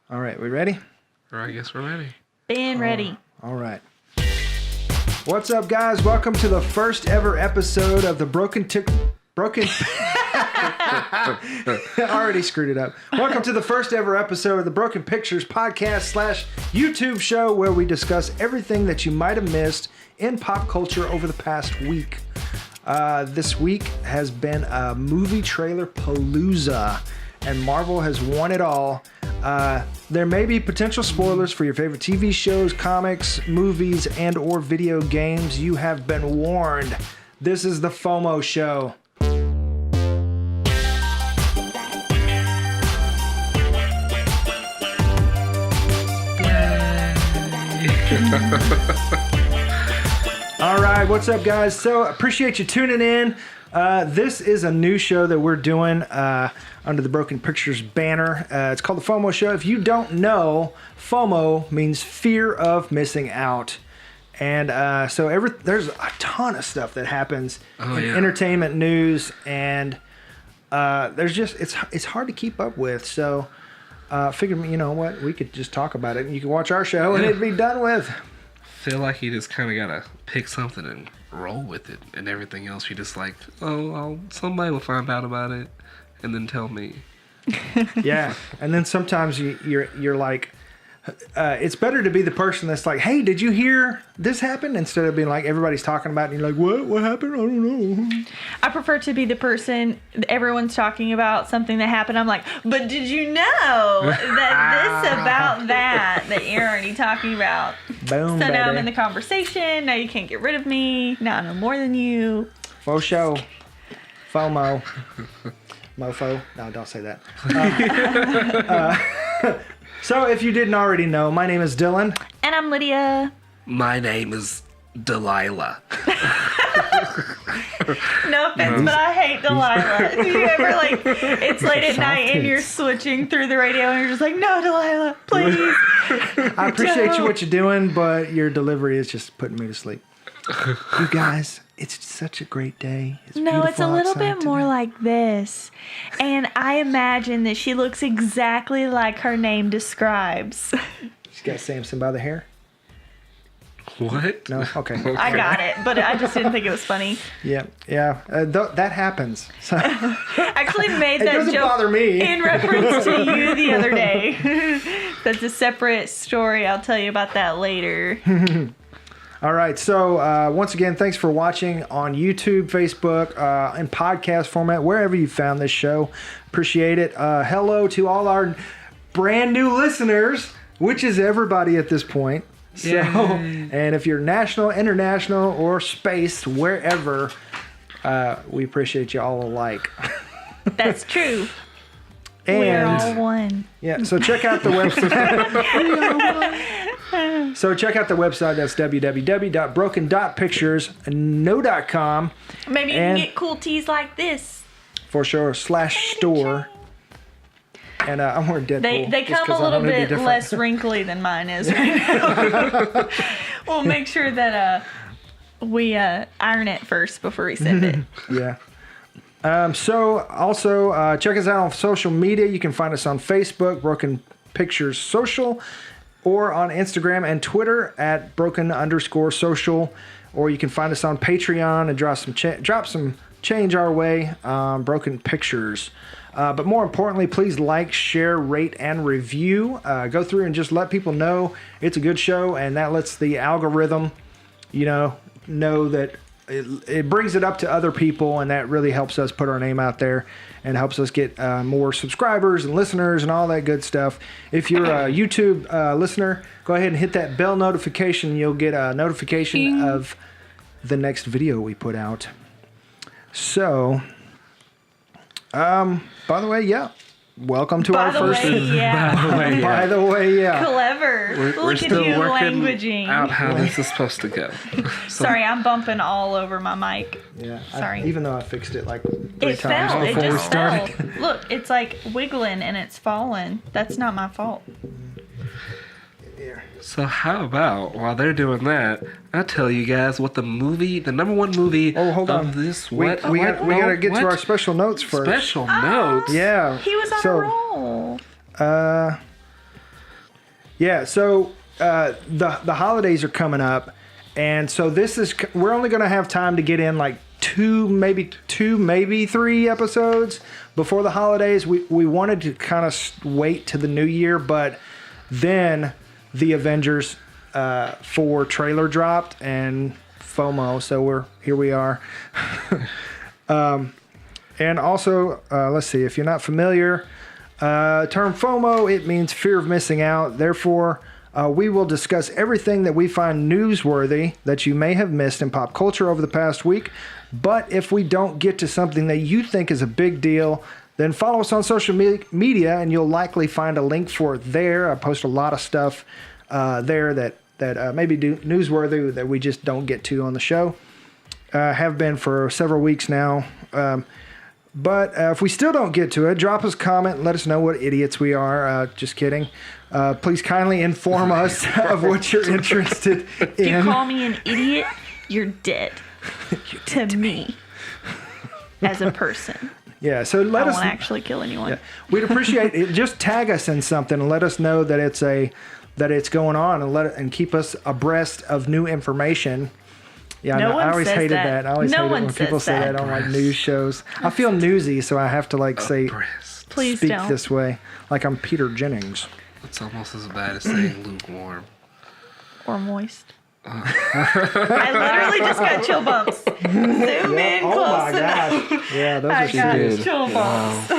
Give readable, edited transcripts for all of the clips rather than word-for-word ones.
All right, we ready? Or I guess we're ready. Been ready. All right. What's up, guys? Welcome to the first ever episode of the Broken... I already screwed it up. Welcome to the first ever episode of the Broken Pictures podcast / YouTube show where we discuss everything that you might have missed in pop culture over the past week. This week has been a movie trailer palooza, and Marvel has won it all. There may be potential spoilers for your favorite TV shows, comics, movies, and or video games. You have been warned. This is the FOMO Show. All right, what's up, guys? So appreciate you tuning in. This is a new show that we're doing under the Broken Pictures banner. It's called the FOMO Show. If you don't know, FOMO means fear of missing out. And so there's a ton of stuff that happens in entertainment news, and there's just it's hard to keep up with. So figured, you know what, we could just talk about it, and you can watch our show, and it'd be done with. Feel like you just kind of gotta pick something and roll with it, and everything else you just like, somebody will find out about it and then tell me. Yeah, and then sometimes you're like, it's better to be the person that's like, hey, did you hear this happen? Instead of being like, everybody's talking about it and you're like, what happened? I don't know. I prefer to be the person, everyone's talking about something that happened. I'm like, but did you know that this about that you're already talking about? Boom, so baby. now I'm in the conversation. Now you can't get rid of me. Now I know more than you. Faux show. FOMO. Mofo. No, don't say that. So if you didn't already know, my name is Dylan. And I'm Lydia. My name is Delilah. No offense, but I hate Delilah. Do you ever, like, it's late at night and you're switching through the radio and you're just like, no, Delilah, please. I appreciate you what you're doing, but your delivery is just putting me to sleep. You guys, it's such a great day. No, it's a little bit more like this. And I imagine that she looks exactly like her name describes. She's got Samson by the hair. What? No? Okay. I got it, but I just didn't think it was funny. Yeah. That happens. So. I actually made that doesn't joke bother me. in reference to you the other day. That's a separate story. I'll tell you about that later. All right. So once again, thanks for watching on YouTube, Facebook, in podcast format, wherever you found this show. Appreciate it. Hello to all our brand new listeners, which is everybody at this point. So, and if you're national, international, or space, wherever, we appreciate you all alike. That's true. And we're all one. Yeah, so check out the website. That's www.broken.pictures.com. Maybe you can get cool teas like this. For sure, /store. And I'm wearing Deadpool. They come a little bit less wrinkly than mine is right now. We'll make sure that we iron it first before we send it. Yeah. So also check us out on social media. You can find us on Facebook, Broken Pictures Social, or on Instagram and Twitter at Broken_social. Or you can find us on Patreon and drop some change our way, Broken Pictures. But more importantly, please like, share, rate, and review. Go through and just let people know it's a good show, and that lets the algorithm, know that it brings it up to other people, and that really helps us put our name out there and helps us get more subscribers and listeners and all that good stuff. If you're a YouTube listener, go ahead and hit that bell notification. You'll get a notification of the next video we put out. So... by the way, yeah. Welcome to our first. By the way, yeah. Clever. We're Look still at you working languaging. out how this is supposed to go. Sorry, I'm bumping all over my mic. Yeah. Sorry. Even though I fixed it like 3 It times fell. It before we just started. fell. Look, it's like wiggling and it's falling. That's not my fault. Here. So how about while they're doing that, I tell you guys what the number one movie hold on. of this We gotta get to our special notes first. Special notes? Yeah. He was on a roll. Yeah, so the holidays are coming up, and so we're only going to have time to get in like two, maybe 3 episodes before the holidays. We wanted to kind of wait to the new year, but then the Avengers 4 trailer dropped and FOMO, so here we are. And also, let's see, if you're not familiar, term FOMO, it means fear of missing out. Therefore, we will discuss everything that we find newsworthy that you may have missed in pop culture over the past week. But if we don't get to something that you think is a big deal, then follow us on social media and you'll likely find a link for it there. I post a lot of stuff there that may be newsworthy that we just don't get to on the show. Have been for several weeks now. But if we still don't get to it, drop us a comment and let us know what idiots we are. Just kidding. Please kindly inform us of what you're interested in. If you call me an idiot, you're dead to me as a person. Yeah, so let us. I won't actually kill anyone. Yeah, we'd appreciate it. Just tag us in something and let us know that it's going on and keep us abreast of new information. Yeah, No one I always says hated that. that. I always No hate it one when people says say that. that on like news shows. I feel newsy, so I have to like say Abreast. Please speak don't. this way, like I'm Peter Jennings. It's almost as bad as saying lukewarm. Or moist. I literally just got chill bumps. Zoom in Oh close my enough. gosh! Yeah, those I are got serious. chill bumps.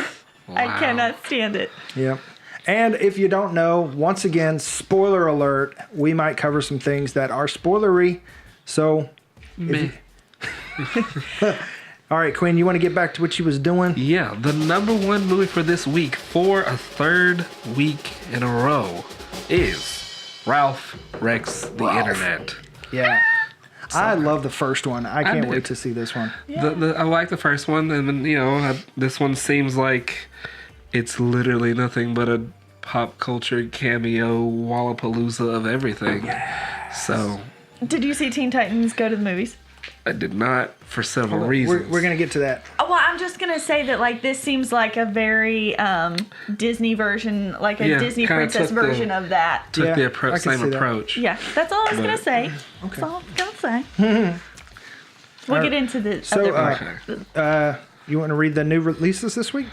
I Wow. cannot stand it. Yep. And if you don't know, once again, spoiler alert, we might cover some things that are spoilery. So, Meh. all right, Quinn, you want to get back to what you was doing? Yeah, the number one movie for this week, for a third week in a row, is Ralph Wrecks the Ralph. Internet. Yeah. I love the first one. I can't did. wait to see this one. I like the first one, and then, this one seems like it's literally nothing but a pop culture cameo Wallapalooza of everything. So, Did you see Teen Titans Go to the Movies? I did not for several reasons. We're going to get to that. Oh, well, I'm just gonna say that like this seems like a very Disney version, like a Yeah, Disney kinda princess took the- version of that. Took Yeah, the I can same see that. approach. Yeah, that's all I was gonna But- say. That's all I was gonna say. We'll get into the So, other part. Okay. You want to read the new releases this week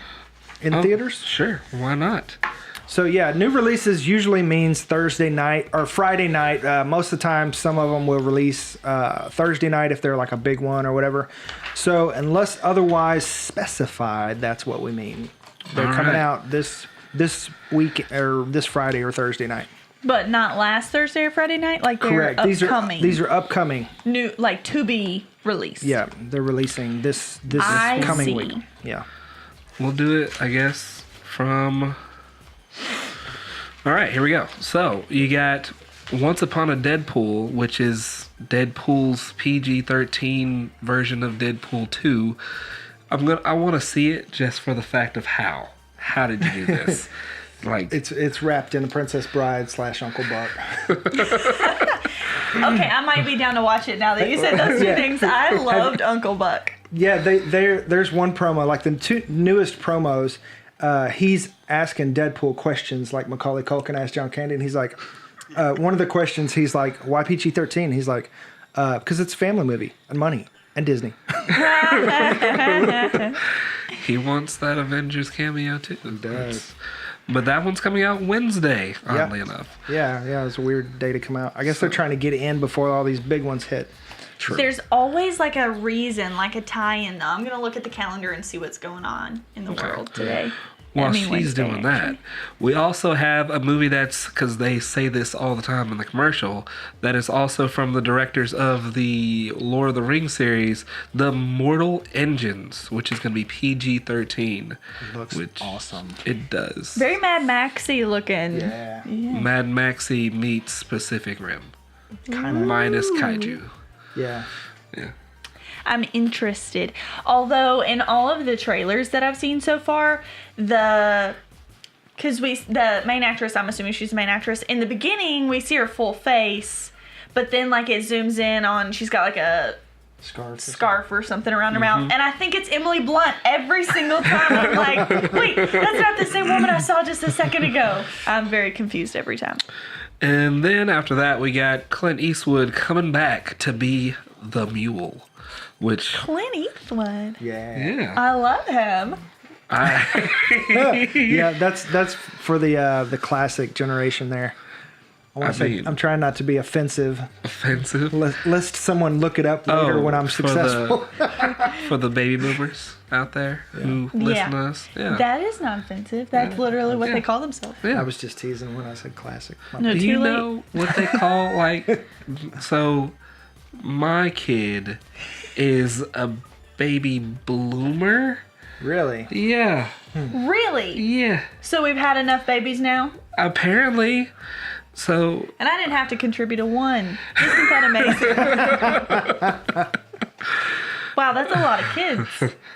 in theaters? Sure, why not? So, yeah, new releases usually means Thursday night or Friday night. Most of the time, some of them will release Thursday night if they're like a big one or whatever. So, unless otherwise specified, that's what we mean. They're All coming right. out this week or this Friday or Thursday night. But not last Thursday or Friday night. Like they're Correct. upcoming. These are upcoming. new, like to be released. Yeah, they're releasing this I coming see. week. Yeah. We'll do it, I guess, from... All right, here we go. So, you got Once Upon a Deadpool, which is Deadpool's PG-13 version of Deadpool 2. I want to see it just for the fact of how. How did you do this? Like, It's wrapped in a Princess Bride / Uncle Buck. Okay, I might be down to watch it now that you said those two Yeah. things. I loved Uncle Buck. Yeah, there's one promo, like the two newest promos, he's asking Deadpool questions like Macaulay Culkin asked John Candy, and he's like, one of the questions, he's like, why PG-13? He's like, because it's a family movie and money and Disney. he wants that Avengers cameo too. He does. But that one's coming out Wednesday, oddly enough. Yeah, it's a weird day to come out. I guess they're trying to get it in before all these big ones hit. True. There's always like a reason, like a tie-in though. I'm gonna look at the calendar and see what's going on in the world today. While I mean, she's Wednesday, doing actually. that, we also have a movie that's, because they say this all the time in the commercial, that is also from the directors of the Lord of the Rings series, The Mortal Engines, which is going to be PG-13. It looks awesome. It does. Very Mad Maxy looking. Yeah. Mad Maxi meets Pacific Rim. Kind of. Minus kaiju. Yeah. Yeah. I'm interested. Although in all of the trailers that I've seen so far, the main actress, I'm assuming she's the main actress, in the beginning we see her full face, but then like it zooms in on, she's got like a scarf or something around her mouth, and I think it's Emily Blunt every single time. I'm like, wait, that's not the same woman I saw just a second ago. I'm very confused every time. And then after that, we got Clint Eastwood coming back to be the Mule, which Clint Eastwood. Yeah. I love him. Yeah, that's for the classic generation there. I'm trying not to be offensive. Lest someone look it up later when I'm successful. For the baby boomers out there who listen to us. Yeah. That is not offensive. That's literally what they call themselves. Yeah. I was just teasing when I said classic. No, Do you know what they call, like, so my kid is a baby bloomer. Really? Yeah. Really? Yeah. So we've had enough babies now? Apparently. So. And I didn't have to contribute a one. Isn't that amazing? Wow, that's a lot of kids.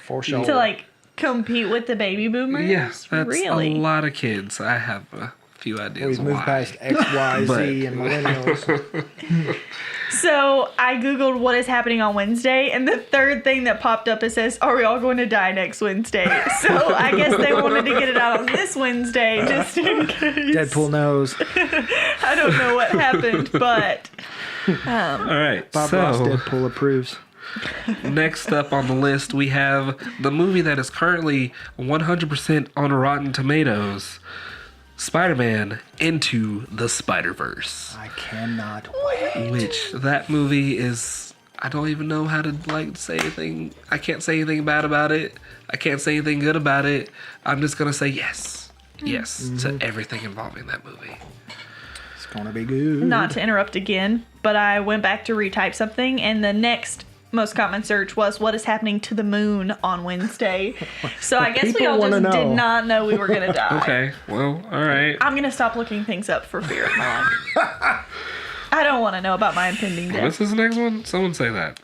For sure. To like compete with the baby boomers? Yes, that's really? a lot of kids. I have a few ideas We've moved why. past X, Y, Z, and millennials. So I Googled what is happening on Wednesday, and the third thing that popped up, it says, are we all going to die next Wednesday? So I guess they wanted to get it out on this Wednesday, just in case. Deadpool knows. I don't know what happened, but... All right, Bob Ross Deadpool approves. Next up on the list, we have the movie that is currently 100% on Rotten Tomatoes, Spider-Man Into the Spider-Verse. I cannot wait. Which, that movie is... I don't even know how to, like, say anything. I can't say anything bad about it. I can't say anything good about it. I'm just going to say yes. Yes to everything involving that movie. It's going to be good. Not to interrupt again, but I went back to retype something, and the next most common search was what is happening to the moon on Wednesday. So I guess we all just did not know we were going to die. Okay, well, all right. I'm going to stop looking things up for fear of my life. I don't want to know about my impending death. What's this next one? Someone say that.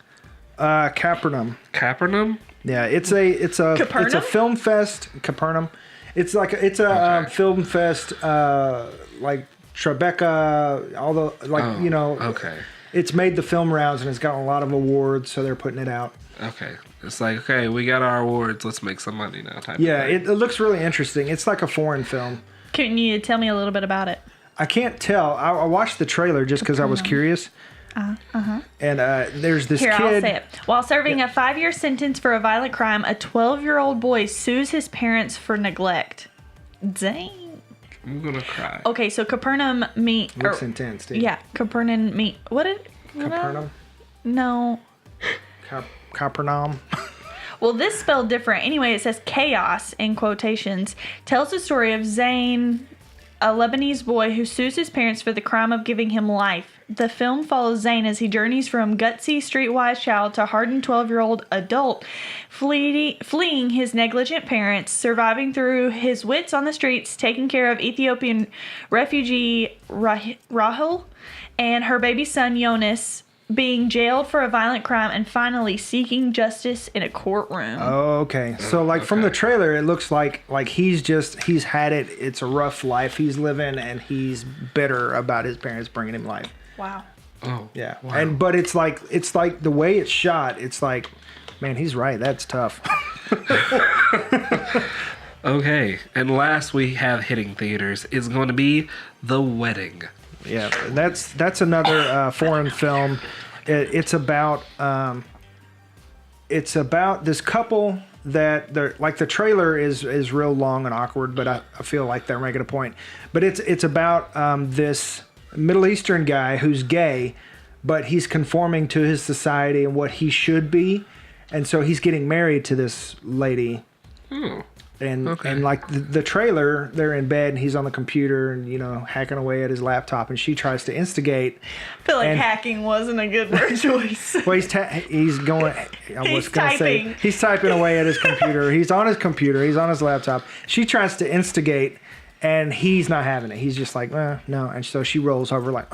Capernaum. Capernaum? Yeah, it's a film fest. Capernaum. It's a film fest. Like Tribeca, all the Okay. It's made the film rounds and it's gotten a lot of awards, so they're putting it out. Okay. It's like, okay, we got our awards. Let's make some money now. Yeah, it looks really interesting. It's like a foreign film. Can you tell me a little bit about it? I can't tell. I watched the trailer just because I was curious. And there's this kid. I'll say it. While serving a 5-year sentence for a violent crime, a 12-year-old boy sues his parents for neglect. Dang. I'm gonna cry. Okay, so Capernaum meet. Looks intense, dude. Yeah, Capernaum meet. Capernaum? No. Capernaum. Well, this spelled different. Anyway, it says chaos in quotations. Tells the story of Zayn, a Lebanese boy who sues his parents for the crime of giving him life. The film follows Zayn as he journeys from gutsy, streetwise child to hardened 12-year-old adult, fleeing his negligent parents, surviving through his wits on the streets, taking care of Ethiopian refugee Rahul and her baby son Jonas, being jailed for a violent crime, and finally seeking justice in a courtroom. Oh, okay. So, from the trailer, it looks like he's had it. It's a rough life he's living, and he's bitter about his parents bringing him life. Wow. Oh. Yeah. Wow. But it's like the way it's shot. It's like, man, he's right. That's tough. Okay. And last we have hitting theaters is going to be The Wedding. Yeah, that's another foreign film. It's about this couple that they're like, the trailer is real long and awkward, but I feel like they're making a point. But it's about this Middle Eastern guy who's gay, but he's conforming to his society and what he should be, and so he's getting married to this lady. And like the trailer, they're in bed and he's on the computer and hacking away at his laptop, and she tries to instigate. I feel like hacking wasn't a good word choice. Well, he's going. He's typing. He's typing away at his computer. He's on his computer. He's on his laptop. She tries to instigate, and he's not having it. He's just like, no. And so she rolls over like,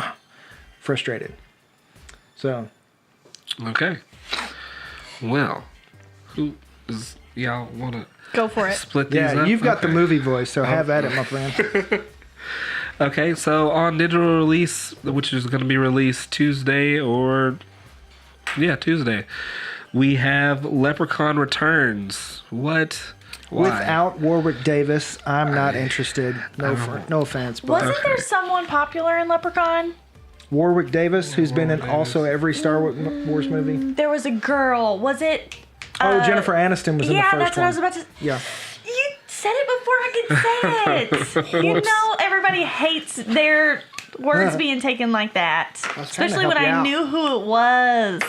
frustrated. So. Okay. Well, who does y'all want to? Go for it. Split these up? Yeah, you've got the movie voice, so have at it, my friend. Okay, so on digital release, which is going to be released Tuesday or Yeah, Tuesday. We have Leprechaun Returns. What? Why? Without Warwick Davis, I'm not interested. No offense, but Wasn't there someone popular in Leprechaun? Warwick Davis, who's been in also every Star Wars movie. There was a girl. Was it? Jennifer Aniston was in the first one. Yeah, that's what I was about to. Yeah. You said it before I could say it. You know, everybody hates their words being taken like that, especially when I knew who it was.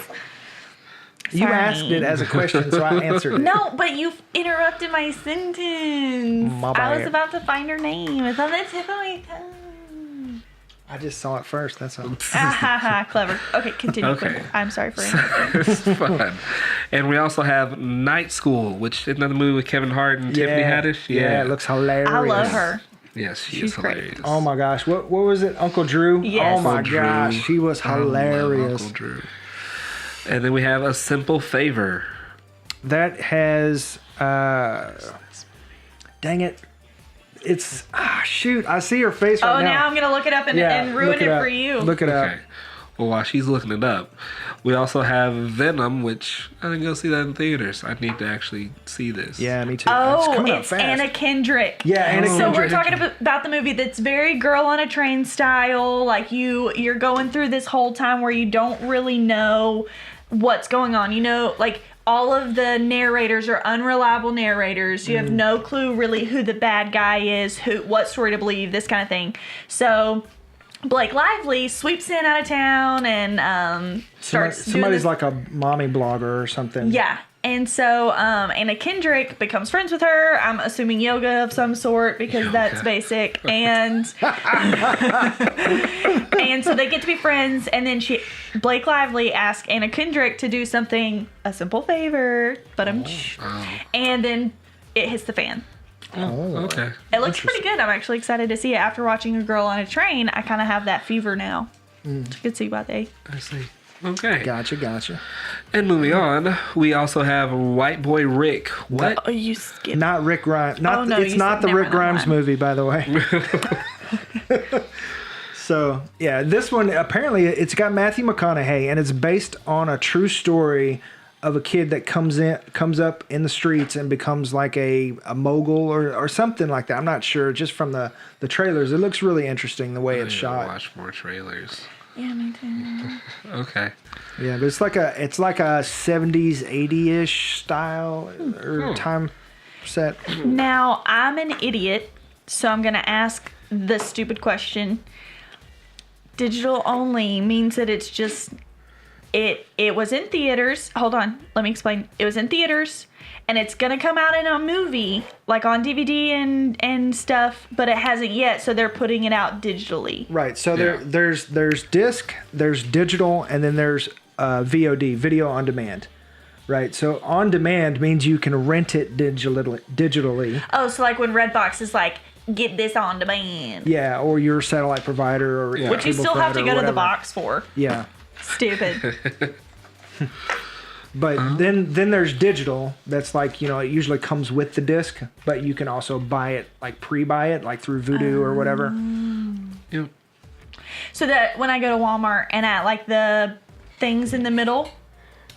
You Sorry. asked it as a question, so I answered it. No, but you interrupted my sentence. My I was bad. about to find her name. It's on the tip of my tongue. I just saw it first. That's all. Clever. Okay, continue. Okay. Quick. I'm sorry for interrupting. It's fun. And we also have Night School, which is another movie with Kevin Hart and Tiffany Haddish. Yeah, it looks hilarious. I love her. Yes, she She's is great. hilarious. Oh my gosh, what was it? Uncle Drew? Yes. Oh my Uncle Drew. gosh, she was I love hilarious. Uncle Drew. And then we have A Simple Favor. That has dang it. It's shoot, I see her face right Oh, now. now I'm gonna look it up and ruin look it up. for you. Look it up. Okay. Well, while she's looking it up, we also have Venom, which I didn't go see that in theaters. I need to actually see this. Yeah, me too. Oh, coming up it's fast. Anna Kendrick. Yeah, Anna So Kendrick. we're talking about the movie that's very girl on a train style. Like you're going through this whole time where you don't really know what's going on. You know, like all of the narrators are unreliable narrators. You have no clue really who the bad guy is, what story to believe, this kind of thing. So Blake Lively sweeps in out of town and starts doing somebody's this. like a mommy blogger or something. Yeah. And so Anna Kendrick becomes friends with her. I'm assuming yoga of some sort because that's basic. And and so they get to be friends. And then Blake Lively asks Anna Kendrick to do something, a simple favor, but and then it hits the fan. Oh, Okay. It looks pretty good. I'm actually excited to see it. After watching A Girl on a Train, I kind of have that fever now. Which I could see why they. I see. Okay. Gotcha. And moving on, we also have White Boy Rick. What? Oh, you skipped. Not Rick Grimes. Oh, no, it's you not said- the never Rick mind, Grimes movie, by the way. So yeah, this one apparently it's got Matthew McConaughey, and it's based on a true story of a kid that comes up in the streets and becomes like a mogul or something like that. I'm not sure. Just from the trailers, it looks really interesting the way I it's need to shot. Watch more trailers. Yeah, me too. Okay. Yeah, but it's like a 70s, 80ish style or time set. Now, I'm an idiot, so I'm going to ask the stupid question. Digital only means that it's just it was in theaters. Hold on, let me explain. It was in theaters and it's going to come out in a movie like on DVD and stuff, but it hasn't yet, so they're putting it out digitally. Right. So Yeah. there's disc, there's digital, and then there's VOD, video on demand. Right. So on demand means you can rent it digitally. Oh, so like when Redbox is like, get this on demand. Yeah, or your satellite provider or Which you cable still have to provider go or to the whatever. box for. Yeah. Stupid. But then there's digital. That's like, it usually comes with the disc, but you can also buy it, like pre-buy it, like through Vudu or whatever. Yep. So that when I go to Walmart and at like the things in the middle,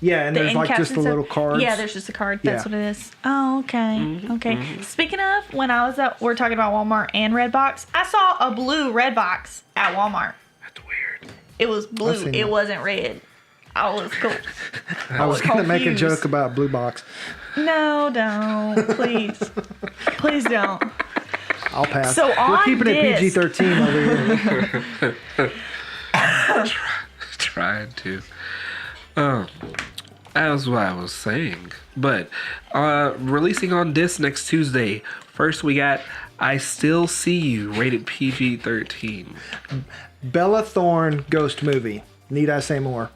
Yeah, and the there's end like caps just and the stuff. little cards. Yeah, there's just a card. That's Yeah. what it is. Oh, okay. Okay. Speaking of, when I was we're talking about Walmart and Redbox, I saw a blue Redbox at Walmart. That's weird. It was I've blue. seen It that. wasn't red. I was cool. I was going to make a confused. joke about Blue Box. No, don't. Please. Please don't. I'll pass. So We're on keeping it disc- PG-13 over here. Trying to. As what I was saying. But releasing on disc next Tuesday. First we got I Still See You, rated PG-13. Bella Thorne ghost movie. Need I say more?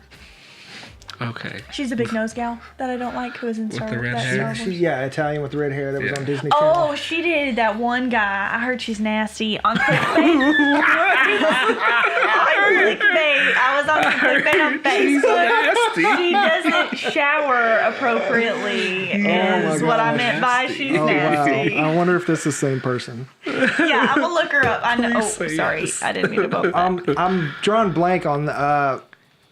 Okay. She's a big nose gal that I don't like who is in Star the Wars. red that hair? Star Wars. Yeah, Italian with the red hair that was Yeah. on Disney Channel. Oh, she did that one guy. I heard she's nasty on clickbait. I was on clickbait on Facebook. She doesn't shower appropriately. Is what I meant by she's Oh, wow. nasty. I wonder if this is the same person. Yeah, I'm gonna look her up. I know. Oh, Please say sorry, yes. I didn't mean to bump that. I'm drawing blank on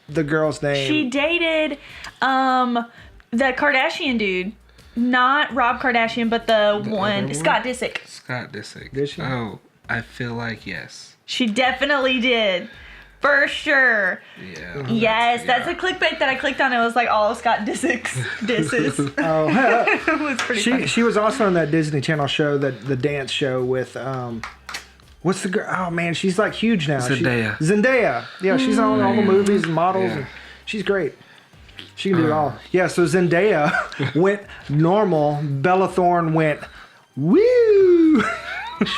the girl's name. She dated the Kardashian dude. Not Rob Kardashian, but the one, Scott Disick. Scott Disick. Did she? Oh, I feel like yes. She definitely did. For sure. Yeah. Yes, that's a clickbait that I clicked on. It was like all of Scott Disick's disses. Oh, It was pretty funny. she was also on that Disney Channel show, the dance show with what's the girl? Oh man, she's like huge now. Zendaya. Zendaya. Yeah, she's on all the movies and models. Yeah. And she's great. She can do it all. Yeah, so Zendaya went normal. Bella Thorne went woo.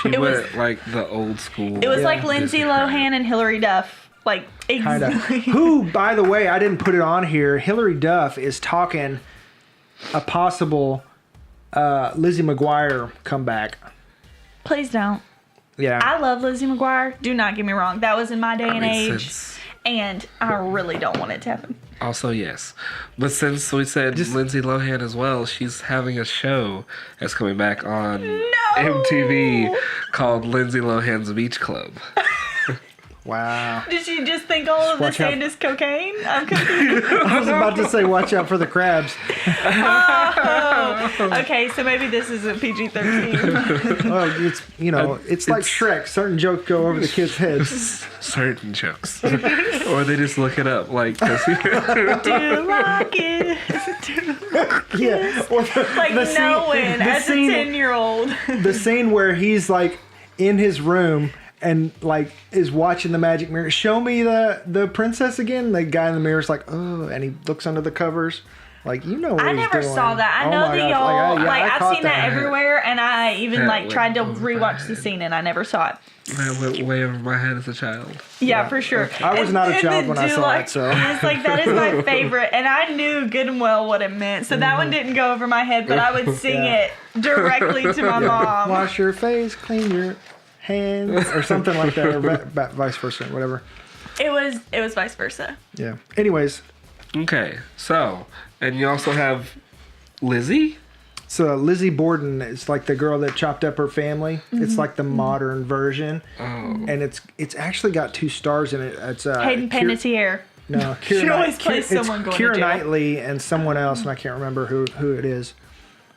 She went like the old school. It was like Lindsay Disney Lohan crowd. and Hillary Duff. Like, Kind of. exactly. Who, by the way, I didn't put it on here. Hillary Duff is talking a possible Lizzie McGuire comeback. Please don't. Yeah. I love Lizzie McGuire. Do not get me wrong. That was in my day and mean, age. And I really don't want it to happen. Also, yes. But since we said Lindsay Lohan as well, she's having a show that's coming back on MTV called Lindsay Lohan's Beach Club. Wow. Did she just think all of the Watch out. sand is cocaine? I'm confused. I was about to say, watch out for the crabs. Okay, so maybe this is a PG-13. Oh, it's it's like Shrek. Certain jokes go over the kids' heads. Certain jokes. Or they just look it up like this. Do you like it? Yeah. Or Like the scene- knowing the as scene- a 10-year-old. the scene where he's like in his room and like is watching the magic mirror. Show me the princess again. The guy in the mirror's like, oh, and he looks under the covers. Like, you know what I he's never doing. saw that. I Oh know my that gosh. y'all, I I've caught seen that everywhere, and I even That like went tried to over my rewatch the head. scene, and I never saw it. That went way over my head as a child. Yeah, for sure. I was not a And child then when I do, saw like, it, so. It's like, that is my favorite, and I knew good and well what it meant, so that one didn't go over my head, but I would sing Yeah. it directly to my mom. Wash your face, clean your hands, or something like that, or vice versa, whatever. It was vice versa. Yeah. Anyways, Okay, so, and you also have Lizzie? so Lizzie Borden is like the girl that chopped up her family. It's like the modern version, Oh. and it's actually got 2 stars in it. It's Hayden Panettiere. No, She always plays someone going to Keira jail. Knightley and someone else, and I can't remember who it is.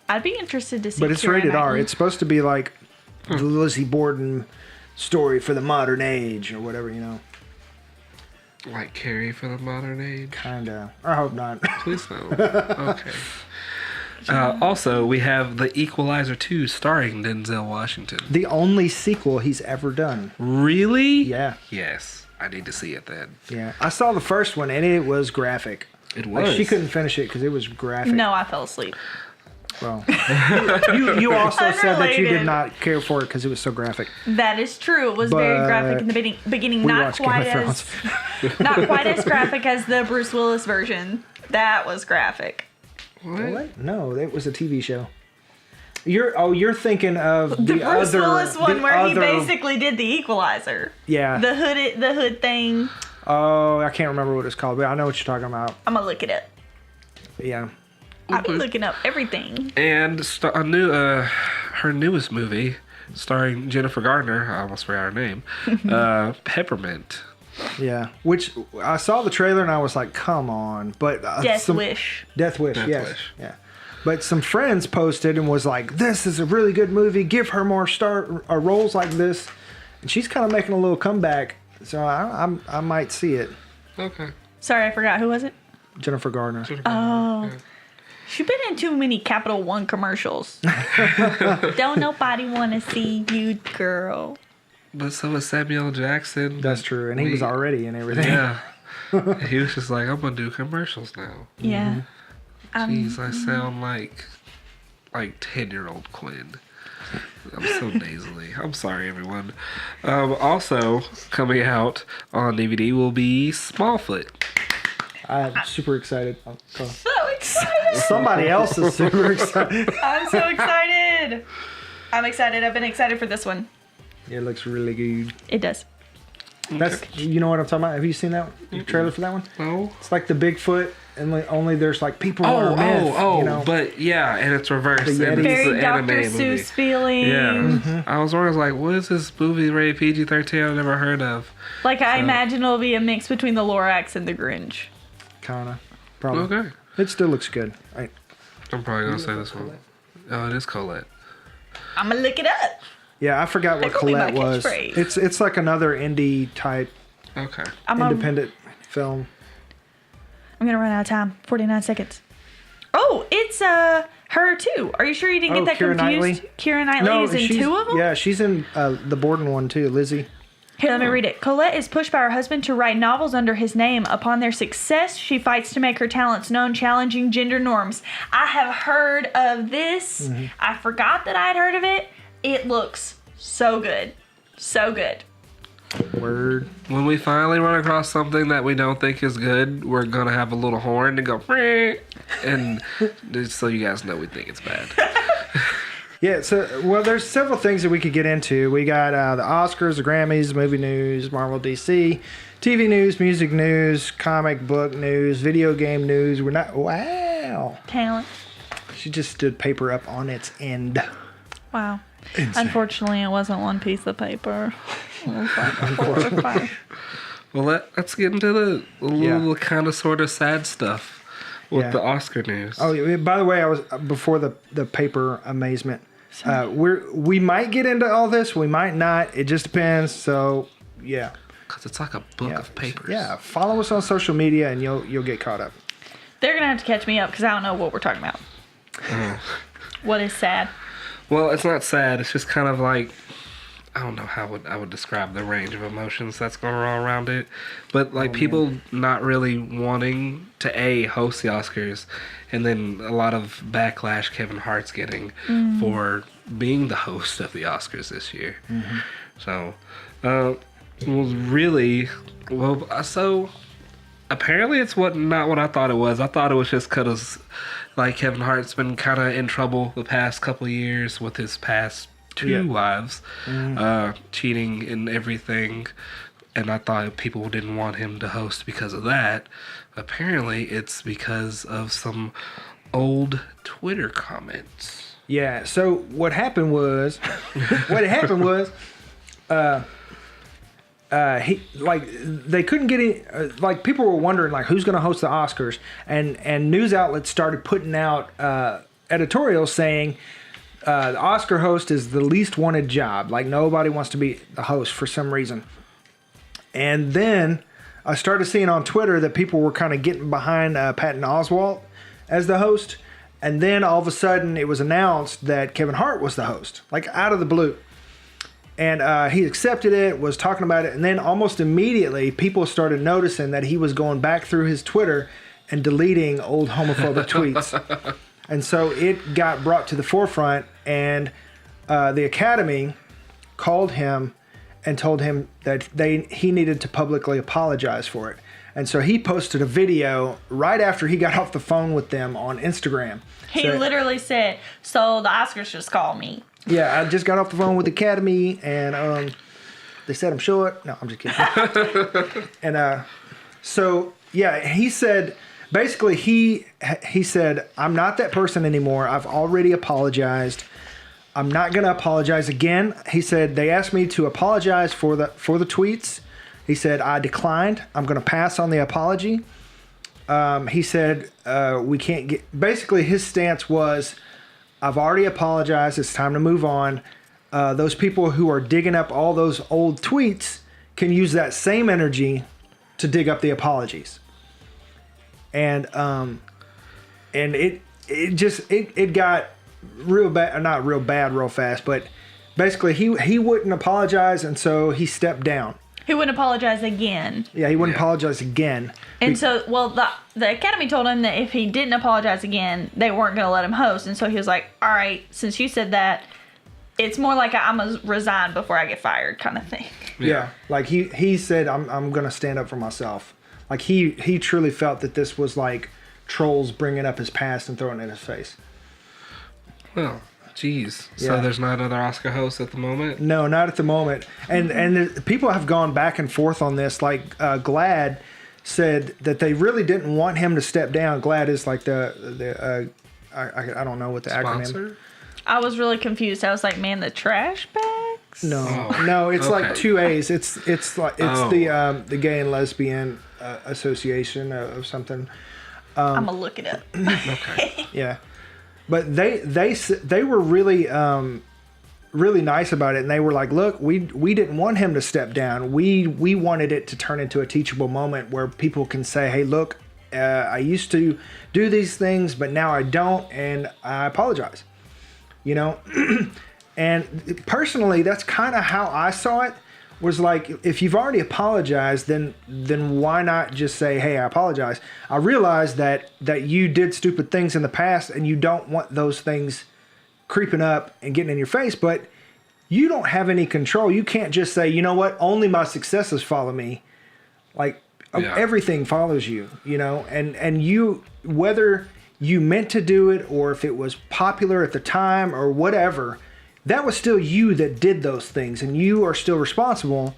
I'd be interested to see. But it's Keira rated R. Knightley. It's supposed to be like the Lizzie Borden story for the modern age or whatever, Like Carrie for the modern age? Kinda. I hope not. Please no. Okay. Also, we have The Equalizer 2 starring Denzel Washington. The only sequel he's ever done. Really? Yeah. Yes. I need to see it then. Yeah. I saw the first one and it was graphic. It Like, was. she couldn't finish it because it was graphic. No, I fell asleep. Well, you also said that you did Unrelated. not care for it because it was so graphic. That is true. It was very But graphic in the beginning. We Not watched Game quite of as Thrones. not quite as graphic as the Bruce Willis version. That was graphic. What? No, that was a TV show. You're thinking of The Bruce other Willis one the where he other- basically did the Equalizer. Yeah. The hood thing. Oh, I can't remember what it's called, but I know what you're talking about. I'm gonna look it up. Yeah. I've been looking up everything. And her newest movie, starring Jennifer Gardner, I almost forgot her name, Peppermint. Yeah. Which I saw the trailer and I was like, come on. But Death Wish. Death Wish, Death yes. Wish. Yeah. But some friends posted and was like, this is a really good movie. Give her more roles like this. And she's kind of making a little comeback. So I might see it. Okay. Sorry, I forgot. Who was it? Jennifer Gardner. Oh. She's been in too many Capital One commercials. Don't nobody want to see you, girl. But so is Samuel Jackson. That's true. And he was already in everything. Yeah. He was just like, I'm going to do commercials now. Yeah. Jeez, I sound like 10-year-old Quin. I'm so nasally. I'm sorry, everyone. Also, coming out on DVD will be Smallfoot. I'm super excited. Oh, go on. So excited. Somebody else is super excited. I'm so excited. I'm excited. I've been excited for this one. It looks really good. It does. That's you know what I'm talking about. Have you seen that trailer for that one? No. It's like the Bigfoot, and only there's like people who are myth, you know? But yeah, and it's reversed. The And Yeti. it's Very an Dr. anime movie. Seuss feeling. Yeah. I was wondering, like, what is this movie rated PG-13 I've never heard of? Like, I imagine it'll be a mix between the Lorax and the Grinch. Kinda. Probably. Okay. It still looks good. I'm probably going to say this one. Oh, it is Colette. I'm going to look it up. Yeah, I forgot what That could be my Colette was. catchphrase. It's like another indie type Okay. independent film. I'm going to run out of time. 49 seconds. Oh, it's her too. Are you sure you didn't get that Keira confused? Knightley? Keira Knightley is in she's- 2 of them? Yeah, she's in the Borden one too, Lizzie. Here, let me read it. Colette is pushed by her husband to write novels under his name. Upon their success, she fights to make her talents known, challenging gender norms. I have heard of this. Mm-hmm. I forgot that I had heard of it. It looks so good. So good. Word. When we finally run across something that we don't think is good, we're going to have a little horn and go, "Meow," and just so you guys know we think it's bad. Yeah, so, well, there's several things that we could get into. We got the Oscars, the Grammys, movie news, Marvel DC, TV news, music news, comic book news, video game news. We're not, wow. Talent. She just stood paper up on its end. Wow. Unfortunately, it wasn't one piece of paper. Unfortunately. Well, let's get into the little kind of sort of sad stuff with Yeah. the Oscar news. Oh, yeah, by the way, I was before the paper amazement. We might get into all this. We might not. It just depends. So, yeah. Because it's like a book Yeah. of papers. Yeah, follow us on social media and you'll get caught up. They're going to have to catch me up because I don't know what we're talking about. What is sad? Well, it's not sad. It's just kind of like, I don't know how I would describe the range of emotions that's going on around it. But like people not really wanting to host the Oscars, and then a lot of backlash Kevin Hart's getting for being the host of the Oscars this year. So, so apparently it's not what I thought it was. I thought it was just because like Kevin Hart's been kind of in trouble the past couple of years with his past 2 wives, cheating and everything. And I thought people didn't want him to host because of that. Apparently it's because of some old Twitter comments. Yeah. So what happened was, they couldn't get any, like people were wondering like who's going to host the Oscars, and news outlets started putting out editorials saying the Oscar host is the least wanted job. Like nobody wants to be the host for some reason. And then I started seeing on Twitter that people were kind of getting behind Patton Oswalt as the host. And then all of a sudden it was announced that Kevin Hart was the host, like out of the blue. And he accepted it, was talking about it. And then almost immediately people started noticing that he was going back through his Twitter and deleting old homophobic tweets. And so it got brought to the forefront, and the Academy called him and told him that he needed to publicly apologize for it. And so he posted a video right after he got off the phone with them on Instagram. He literally said, "So the Oscars just called me." Yeah, I just got off the phone with the Academy, and they said I'm short. No, I'm just kidding. And so, yeah, he said, basically, he said, I'm not that person anymore. I've already apologized. I'm not going to apologize again. He said, they asked me to apologize for the tweets. He said, I declined. I'm going to pass on the apology. He said, we can't get... Basically, his stance was, I've already apologized. It's time to move on. Those people who are digging up all those old tweets can use that same energy to dig up the apologies. And it got real bad, not real bad real fast, but basically he wouldn't apologize, and so he stepped down. He wouldn't apologize again. Yeah, he wouldn't apologize again. And so, well, the Academy told him that if he didn't apologize again, they weren't going to let him host. And so he was like, all right, since you said that, it's more like I'm going to resign before I get fired kind of thing. Yeah, like he said, I'm going to stand up for myself. Like he truly felt that this was like trolls bringing up his past and throwing it in his face. Well, Jeez. So Yeah. there's not another Oscar host at the moment? No, not at the moment. And people have gone back and forth on this. Like GLAAD said that they really didn't want him to step down. GLAAD is like the I don't know what the acronym. Sponsor? I was really confused. I was like, man, the trash bags? No, it's like two A's. It's the Gay and Lesbian Association of something. I'm gonna look it up. Okay. Yeah, but they were really really nice about it, and they were like, look, we didn't want him to step down. We wanted it to turn into a teachable moment where people can say, hey, look, I used to do these things, but now I don't, and I apologize. You know, and personally, that's kind of how I saw it. Was like, if you've already apologized, then why not just say, hey, I apologize. I realize that you did stupid things in the past, and you don't want those things creeping up and getting in your face, but you don't have any control. You can't just say, you know what, only my successes follow me. Like, everything follows you, you know, and you, whether you meant to do it or if it was popular at the time or whatever, that was still you that did those things, and you are still responsible.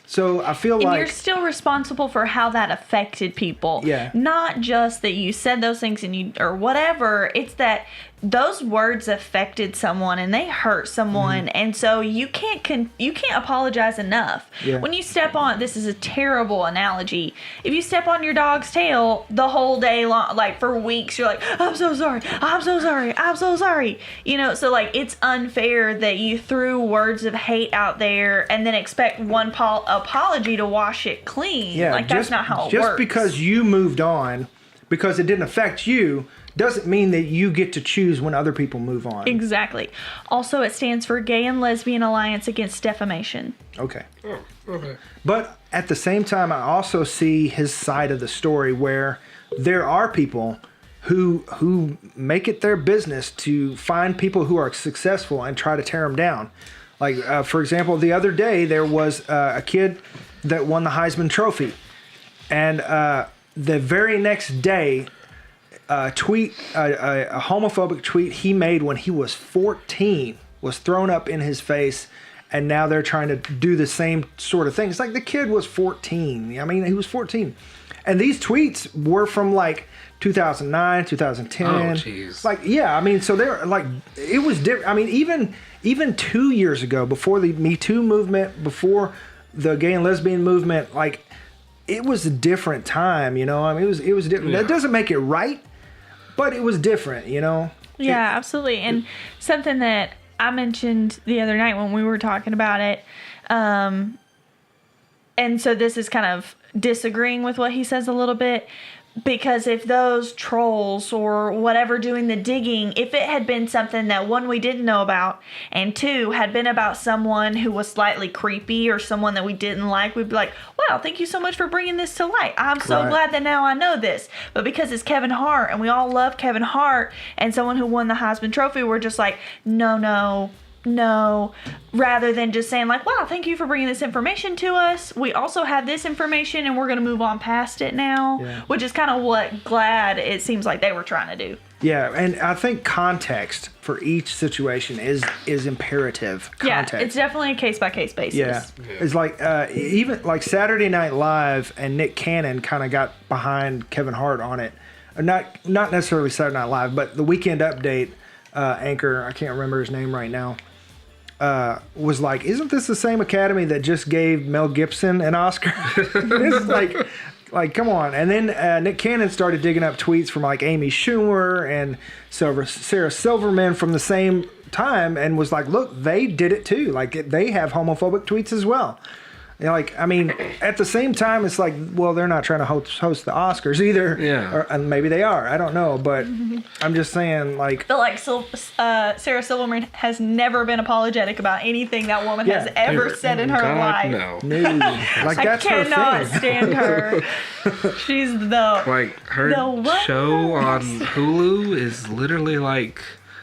So I feel and like you're still responsible for how that affected people. Yeah. Not just that you said those things and you or whatever. It's that those words affected someone and they hurt someone, and so you can't apologize enough. Yeah. When you step on, this is a terrible analogy. If you step on your dog's tail the whole day long, like for weeks, you're like, I'm so sorry, I'm so sorry, I'm so sorry. You know, so like it's unfair that you threw words of hate out there and then expect one apology to wash it clean. yeah, like that's not how it works. Just because you moved on, because it didn't affect you, doesn't mean that you get to choose when other people move on. Exactly. Also, it stands for Gay and Lesbian Alliance Against Defamation. Okay. Oh, okay. But at the same time, I also see his side of the story where there are people who make it their business to find people who are successful and try to tear them down. Like, for example, the other day, there was a kid that won the Heisman Trophy. And the very next day, a homophobic tweet he made when he was 14 was thrown up in his face, and now they're trying to do the same sort of thing. It's like the kid was 14. I mean, he was 14. And these tweets were from like 2009, 2010. Oh, jeez. Like, yeah, I mean, so they're like, it was different. I mean, even 2 years ago, before the Me Too movement, before the gay and lesbian movement, like, it was a different time, you know? I mean, it was different. Yeah. That doesn't make it right, but it was different, you know? Yeah, absolutely. And something that I mentioned the other night when we were talking about it, and so this is kind of disagreeing with what he says a little bit, because if those trolls or whatever doing the digging, if it had been something that, one, we didn't know about, and two, had been about someone who was slightly creepy or someone that we didn't like, we'd be like, wow, thank you so much for bringing this to light. I'm so Right. glad that now I know this. But because it's Kevin Hart and we all love Kevin Hart and someone who won the Heisman Trophy, we're just like, no, rather than just saying like, wow, thank you for bringing this information to us. We also have this information and we're going to move on past it now, Yeah. which is kind of what GLAAD, it seems like they were trying to do. Yeah, and I think context for each situation is imperative. Context. Yeah, it's definitely a case-by-case basis. Yeah. It's like even like Saturday Night Live and Nick Cannon kind of got behind Kevin Hart on it. Not necessarily Saturday Night Live, but the Weekend Update anchor, I can't remember his name right now, was like, isn't this the same Academy that just gave Mel Gibson an Oscar? It's like, come on. And then Nick Cannon started digging up tweets from like Amy Schumer and Sarah Silverman from the same time and was like, look, they did it too. Like, they have homophobic tweets as well. You know, like, I mean, at the same time, it's like, well, they're not trying to host the Oscars either. Yeah. And maybe they are. I don't know. But I'm just saying, like... I feel like Sarah Silverman has never been apologetic about anything that woman has ever said in her life. No. No. Like, that's I cannot her thing. stand her. She's the... Like, her show on Hulu is literally like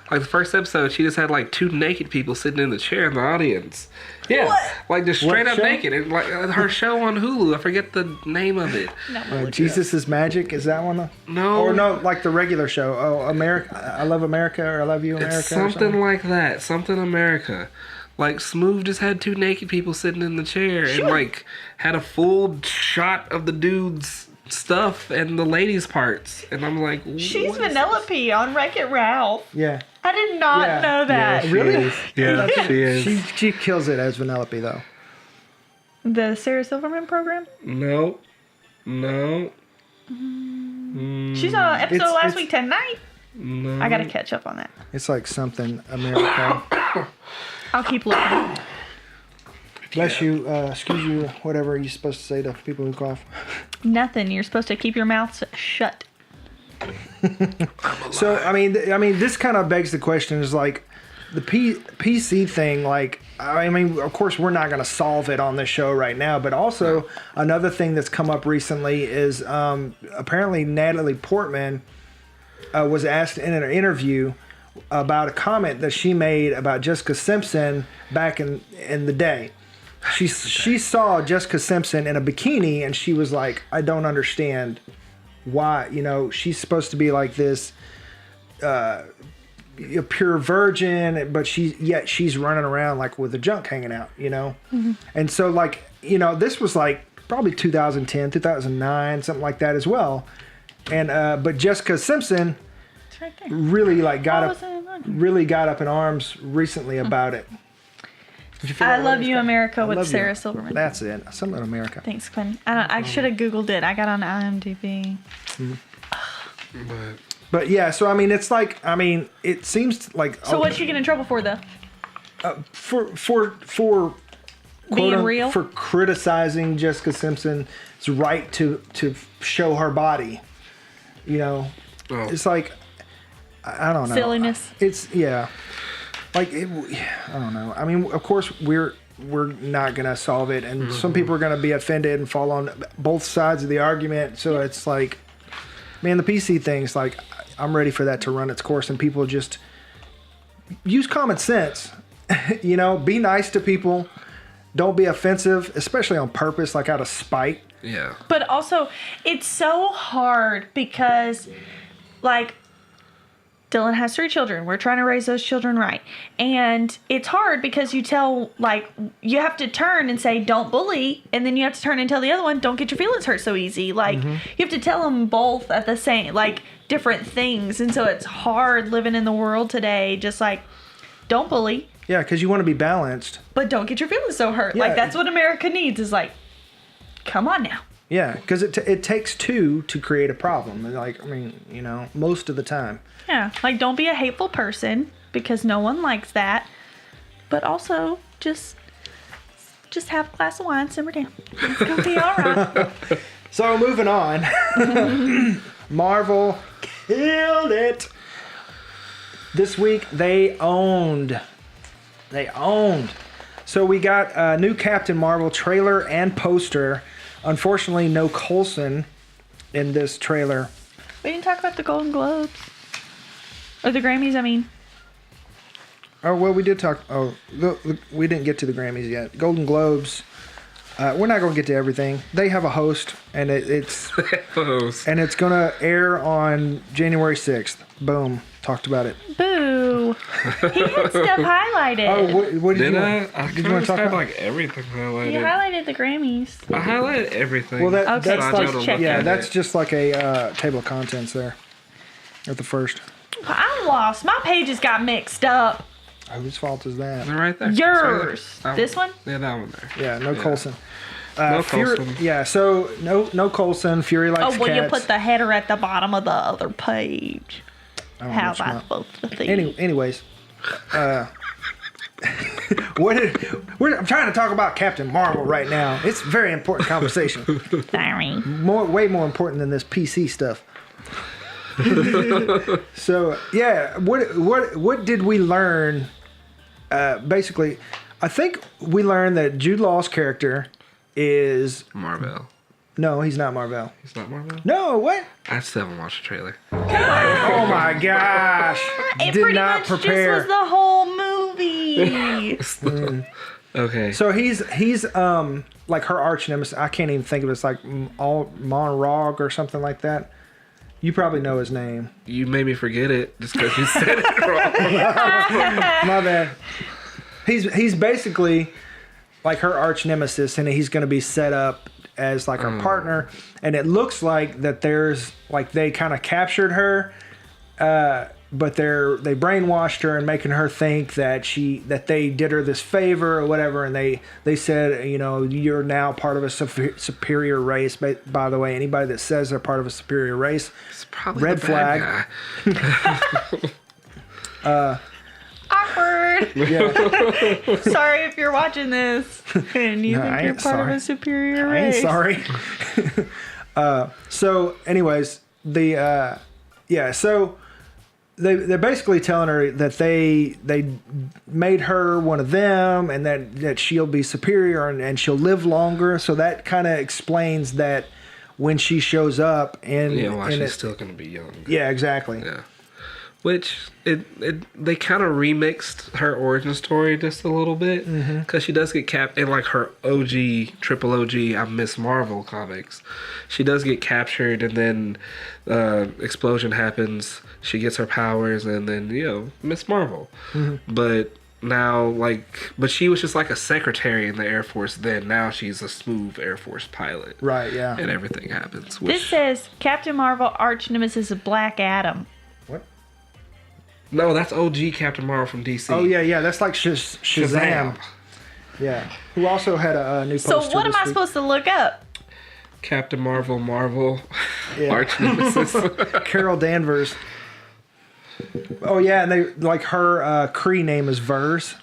the first episode, she just had like two naked people sitting in the chair in the audience. Yeah, What? like just straight up show? naked. And like her show on Hulu. I forget the name of it. No, Jesus is Magic, is that one? No. Or no, like the regular show. Oh, America, I Love America, or I Love You America. It's something like that. Something America. Like Smooth just had 2 naked people sitting in the chair and like had a full shot of the dude's stuff and the ladies' parts. And I'm like, She's what is Vanellope on Wreck-It Ralph. Yeah. I did not Yeah. know that. Really? Yeah, she is. She kills it as Vanellope, though. The Sarah Silverman program? No. She's on an episode It's- last it's- week tonight. No. I gotta catch up on that. It's like something America. I'll keep looking. Bless you. Excuse you. Whatever you're supposed to say to people who cough. Nothing. You're supposed to keep your mouth shut. So I mean, this kind of begs the question: is like the PC thing. Like, I mean, of course, we're not going to solve it on this show right now. But also, another thing that's come up recently is apparently Natalie Portman was asked in an interview about a comment that she made about Jessica Simpson back in the day. She saw Jessica Simpson in a bikini and she was like, I don't understand why, she's supposed to be like this a pure virgin, but she's running around like with the junk hanging out, Mm-hmm. And so like, this was like probably 2010, 2009, something like that as well. And but Jessica Simpson It's right there. really like got Why up wasn't it on? really got up in arms recently about it. Did you figure I out what Love it's You called? America I with Love You. Sarah Silverman. That's it. Something in America. Thanks, Quinn. I should have Googled it. I got on IMDb. But yeah, so I mean, it's like, it seems like So what's she get in trouble for, though? for Being real? for criticizing Jessica Simpson's right to show her body. It's like, I don't know. Silliness. It's like I don't know. I mean, of course we're not gonna solve it, and some people are gonna be offended and fall on both sides of the argument. So it's like, man, the PC thing's like, I'm ready for that to run its course, and people just use common sense. Be nice to people. Don't be offensive, especially on purpose, like out of spite. Yeah. But also, it's so hard because, like, Dylan has 3 children. We're trying to raise those children right. And it's hard because you have to turn and say, don't bully. And then you have to turn and tell the other one, don't get your feelings hurt so easy. Like, you have to tell them both at the same, like, different things. And so it's hard living in the world today. Just like, don't bully, Yeah, because you want to be balanced. but don't get your feelings so hurt. Yeah. Like, that's what America needs is like, come on now. Yeah, because it takes 2 to create a problem. And like, I mean, most of the time. Yeah, like don't be a hateful person because no one likes that. But also just have a glass of wine, simmer down. It's gonna be all right. So moving on, Marvel killed it. This week they owned. So we got a new Captain Marvel trailer and poster. Unfortunately, no Coulson in this trailer. We didn't talk about the Golden Globes or the Grammys. I mean, Oh, well, we did talk. Oh, look, we didn't get to the Grammys yet. Golden Globes. We're not going to get to everything. They have a host, and it's and it's going to air on January 6th. Boom. Talked about it. boo. He had stuff highlighted. Oh, what did Did you I? want? I Did you kind want of to talk had about? like everything He highlighted. highlighted the Grammys. I highlighted everything. Well, Okay, that's just like checking. that's just like a table of contents there at the first. I'm lost. My pages got mixed up. Whose fault is that? They're right there. Yours. That This one? Yeah, that one there. Yeah, no Coulson. No Fury, Coulson. yeah, so no Coulson. Fury likes Oh, cats. well, you put the header at the bottom of the other page. I don't know How which am I one. supposed to think? Anyways, I'm trying to talk about Captain Marvel right now. It's a very important conversation. Sorry. Way more important than this PC stuff. So yeah, what did we learn? Basically, I think we learned that Jude Law's character is Marvel. no, he's not Marvel. He's not Marvel? No, what? I still haven't watched the trailer. Oh my gosh! It Did pretty not much prepare. just was the whole movie. Okay. So he's like her arch nemesis. I can't even think of it. It's like Monrog or something like that. You probably know his name. You made me forget it just because you said it wrong. My bad. He's basically like her arch nemesis, and he's going to be set up as like her partner. And it looks like that there's like they kind of captured her, but they brainwashed her and making her think that they did her this favor or whatever. And they said, you know, you're now part of a superior race. By the way, anybody that says they're part of a superior race, It's probably red the bad flag. guy. Awkward. Yeah. Sorry if you're watching this and you No, I think you're ain't part sorry. of a superior I ain't race. sorry. So, anyways, so they're basically telling her that they made her one of them, and that she'll be superior and she'll live longer. So that kind of explains that when she shows up and Yeah, well, she's still going to be young. yeah, exactly. Yeah. Which they kind of remixed her origin story just a little bit because she does get capped in like her triple OG Miss Marvel comics. She does get captured, and then explosion happens. She gets her powers, and then Miss Marvel. But now but she was just like a secretary in the Air Force then. Now she's a smooth Air Force pilot. Right. Yeah. And everything happens. This says Captain Marvel arch nemesis of Black Adam. What? No, that's OG Captain Marvel from DC. Oh yeah. That's like Shazam. Yeah. Who also had a new So poster what am this I week. supposed to look up? Captain Marvel, Yeah. arch nemesis. Carol Danvers. Oh yeah, and they like her Kree name is Vers,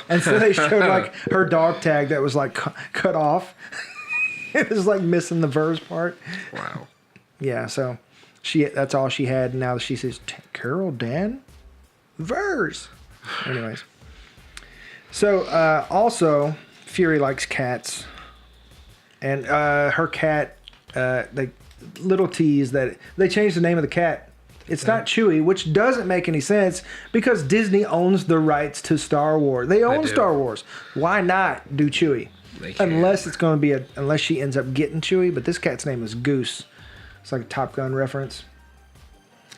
and so they showed like her dog tag that was like cut off. It was like missing the Vers part. Wow. Yeah, so that's all she had. And now she says Carol Danvers. Anyways, so also Fury likes cats, and her cat they little tease that they changed the name of the cat. It's not Chewie, which doesn't make any sense because Disney owns the rights to Star Wars. They own do. Star Wars. Why not do Chewie? They can. Unless it's going to be unless she ends up getting Chewie. But this cat's name is Goose. It's like a Top Gun reference.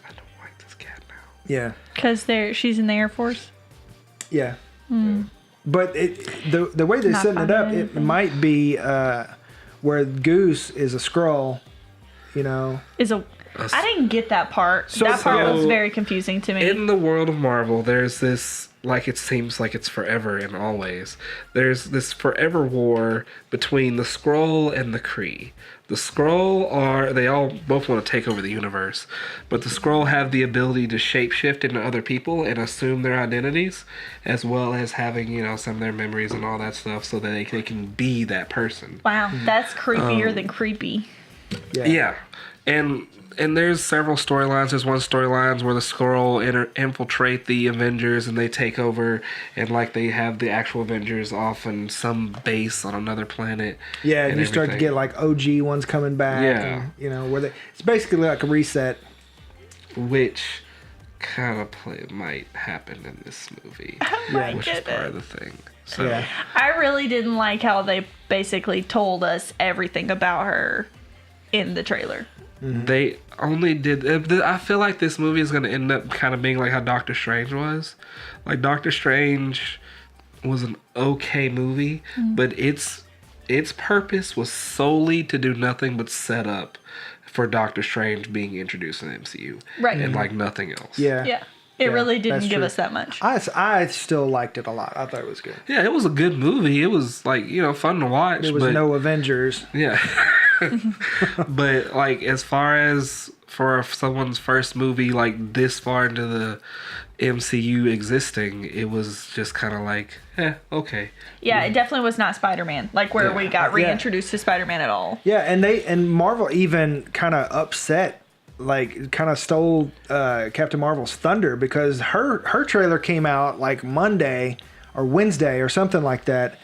I don't like this cat now. Yeah, Because she's in the Air Force. yeah. But the way they're Not setting it up, finding it anything. might be where Goose is a Skrull. You know. I didn't get that part. That part was very confusing to me. In the world of Marvel, there's this, like it seems like it's forever and always, there's this forever war between the Skrull and the Kree. The Skrull they all both want to take over the universe, but the Skrull have the ability to shapeshift into other people and assume their identities, as well as having, some of their memories and all that stuff, so that they can be that person. Wow, that's creepier than creepy. Yeah. And there's several storylines. There's one storyline where the Skrull infiltrate the Avengers and they take over, and like they have the actual Avengers off in some base on another planet. Yeah, and you start to get like OG ones coming back. Yeah. And, where it's basically like a reset. Which kind of might happen in this movie, which is part of the thing. So Yeah. I really didn't like how they basically told us everything about her in the trailer. they only did. I feel like this movie is going to end up kind of being like how Doctor Strange was. Like Doctor Strange was an okay movie, but its purpose was solely to do nothing but set up for Doctor Strange being introduced in the MCU, Right. and like nothing else. Yeah. Yeah. It Yeah, really didn't that's give true. us that much. I still liked it a lot. I thought it was good. Yeah, it was a good movie. It was like fun to watch. There was but, no Avengers. Yeah. But like as far as for someone's first movie like this far into the MCU existing, it was just kind of like, okay. Yeah, it definitely was not Spider-Man. Like where we got reintroduced to Spider-Man at all. Yeah, and Marvel even kind of upset, like kind of stole Captain Marvel's thunder because her trailer came out like Monday or Wednesday or something like that.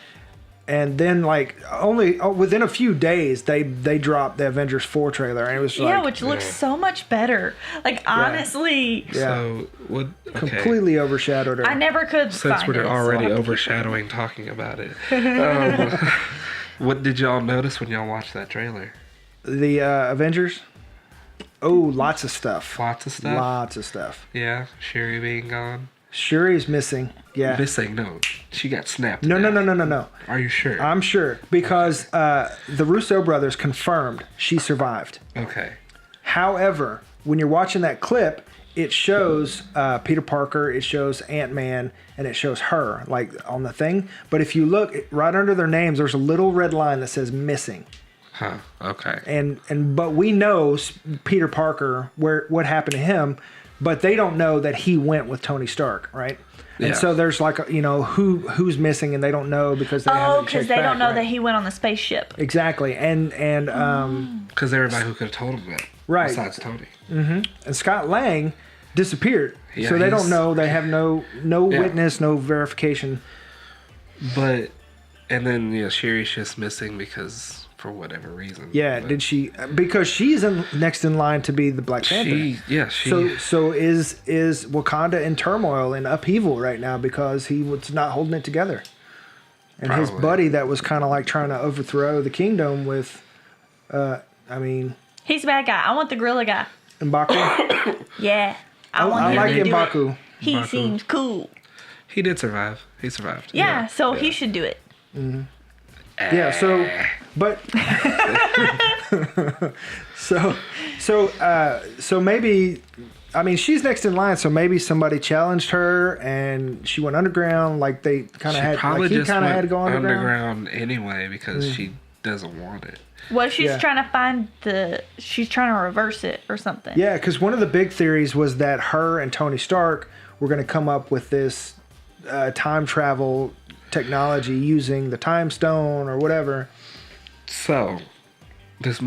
And then, like, only within a few days, they dropped the Avengers 4 trailer, and it was like, which looks so much better. Like, honestly, So what? Okay. completely overshadowed her. I never could Since find we're it. already overshadowing talking about it, what did y'all notice when y'all watched that trailer? The Avengers. Oh, lots of stuff. Lots of stuff. Lots of stuff. Yeah, Shuri being gone. Shuri's missing. Yeah. Missing? No, she got snapped. No. Are you sure? I'm sure because the Russo brothers confirmed she survived. Okay. However, when you're watching that clip, it shows Peter Parker, it shows Ant-Man, and it shows her like on the thing. But if you look right under their names, there's a little red line that says missing. Huh. Okay. But we know Peter Parker what happened to him, but they don't know that he went with Tony Stark, right? And so there's like who's missing, and they don't know because they haven't because checked they back, don't know right? that he went on the spaceship. Exactly, and Because everybody who could have told him that, right, besides Tony. and Scott Lang disappeared, Yeah, so they don't know. They have no witness, no verification. But and then Shuri's just missing because for whatever reason. Yeah, But did she? Because she's next in line to be the Black Panther. She. So is Wakanda in turmoil and upheaval right now because he was not holding it together, and his Probably. buddy that was kind of like trying to overthrow the kingdom with, He's a bad guy. I want the gorilla guy. M'Baku. Yeah. I want I him like to do it. M'Baku. He M'Baku. seems cool. He did survive. He survived. Yeah, so he should do it. Yeah. So, but so maybe. I mean, she's next in line, so maybe somebody challenged her and she went underground. Like they kind of She had, probably like he just kind of went had to go underground. anyway because she doesn't want it. Well, she's Yeah. trying to find she's trying to reverse it or something. Yeah, because one of the big theories was that her and Tony Stark were going to come up with this time travel technology using the time stone or whatever. So, this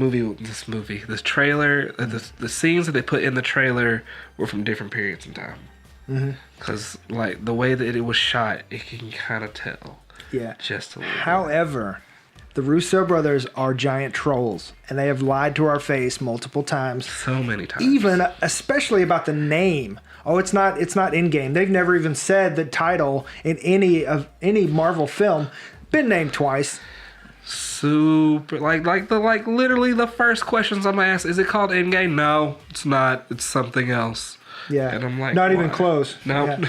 trailer, the scenes that they put in the trailer were from different periods in time. Because, like, the way that it was shot, it can kind of tell. Yeah. Just a little bit. However, the Russo brothers are giant trolls, and they have lied to our face multiple times. So many times. Even, especially about the name. Oh, it's not in-game. They've never even said the title in any Marvel film. Been named twice. Super, like literally the first questions I'm gonna ask, is it called Endgame? No, it's not. It's something else. Yeah. And I'm like, not even why? close. No. Yeah.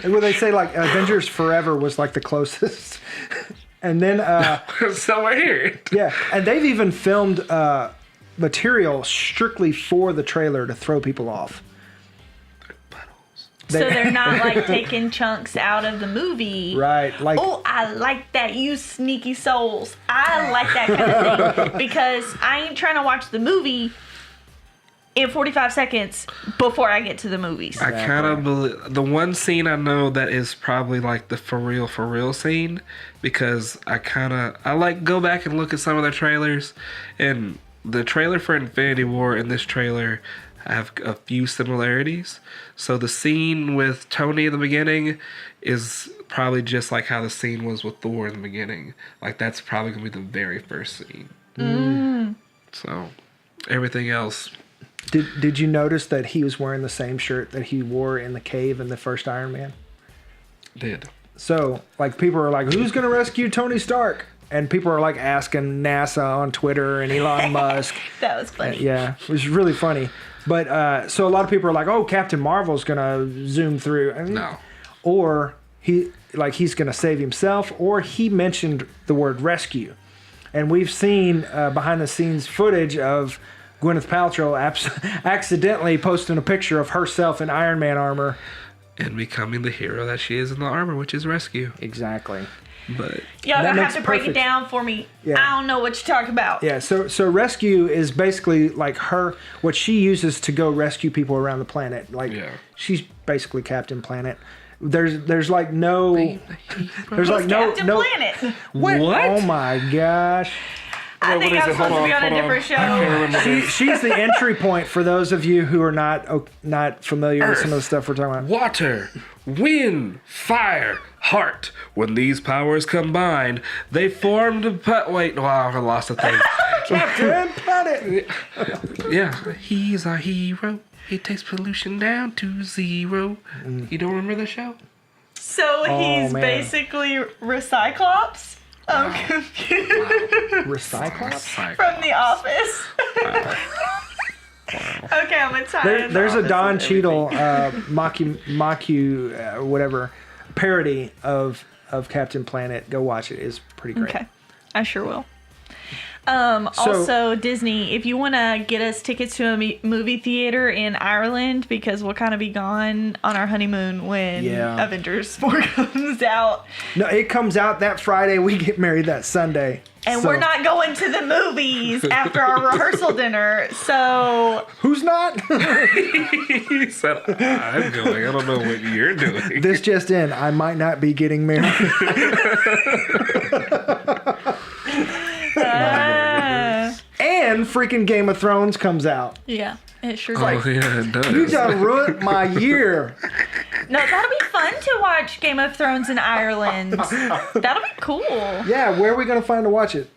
Well, they say like Avengers Forever was like the closest. And then So we're here. yeah, and they've even filmed material strictly for the trailer to throw people off. So they're not like taking chunks out of the movie. Right, like Oh, I like that, you sneaky souls. I like that kind of thing because I ain't trying to watch the movie in 45 seconds before I get to the movies. I kind of believe the one scene I know that is probably like the for real scene because I like go back and look at some of their trailers, and the trailer for Infinity War and this trailer have a few similarities. So the scene with Tony in the beginning is probably just like how the scene was with Thor in the beginning. Like that's probably gonna be the very first scene. So everything else. Did you notice that he was wearing the same shirt that he wore in the cave in the first Iron Man? Did. So, like, people are like, who's going to rescue Tony Stark? And people are, like, asking NASA on Twitter and Elon Musk. That was funny. Yeah, it was really funny. But, so a lot of people are like, oh, Captain Marvel's going to zoom through. I mean, No. Or he's going to save himself, or he mentioned the word rescue. And we've seen behind-the-scenes footage of Gwyneth Paltrow accidentally posting a picture of herself in Iron Man armor. And becoming the hero that she is in the armor, which is rescue. Exactly. But Y'all That gonna makes have to break it perfect- down for me. Yeah. I don't know what you're talking about. Yeah, so rescue is basically like what she uses to go rescue people around the planet. Like she's basically Captain Planet. There's like no there's like no Captain no Planet. what? What? Oh my gosh. I think I'm supposed to be on a different show. She's the entry point for those of you who are not familiar with some of the stuff we're talking about. Water, wind, fire, heart. When these powers combined, they formed a wait, wow, I lost the thing. Captain Planet. Yeah, he's our hero. He takes pollution down to 0. You don't remember the show? So he's man. basically Recyclops? I'm confused. Recyclops? From The Office. Okay, I'm gonna tie in There's The a Don Office Cheadle whatever parody of Captain Planet. Go watch it. It's pretty great. Okay, I sure will. Also, Disney, if you want to get us tickets to a movie theater in Ireland, because we'll kind of be gone on our honeymoon when Avengers 4 comes out. No, it comes out that Friday. We get married that Sunday. And we're not going to the movies after our rehearsal dinner, so... Who's not? He said, I'm going. I don't know what you're doing. This just in. I might not be getting married. And freaking Game of Thrones comes out. Yeah, it sure Oh, does. yeah, it does. You done ruined my year. No, that'll be fun to watch Game of Thrones in Ireland. That'll be cool. Yeah, where are we going to find to watch it?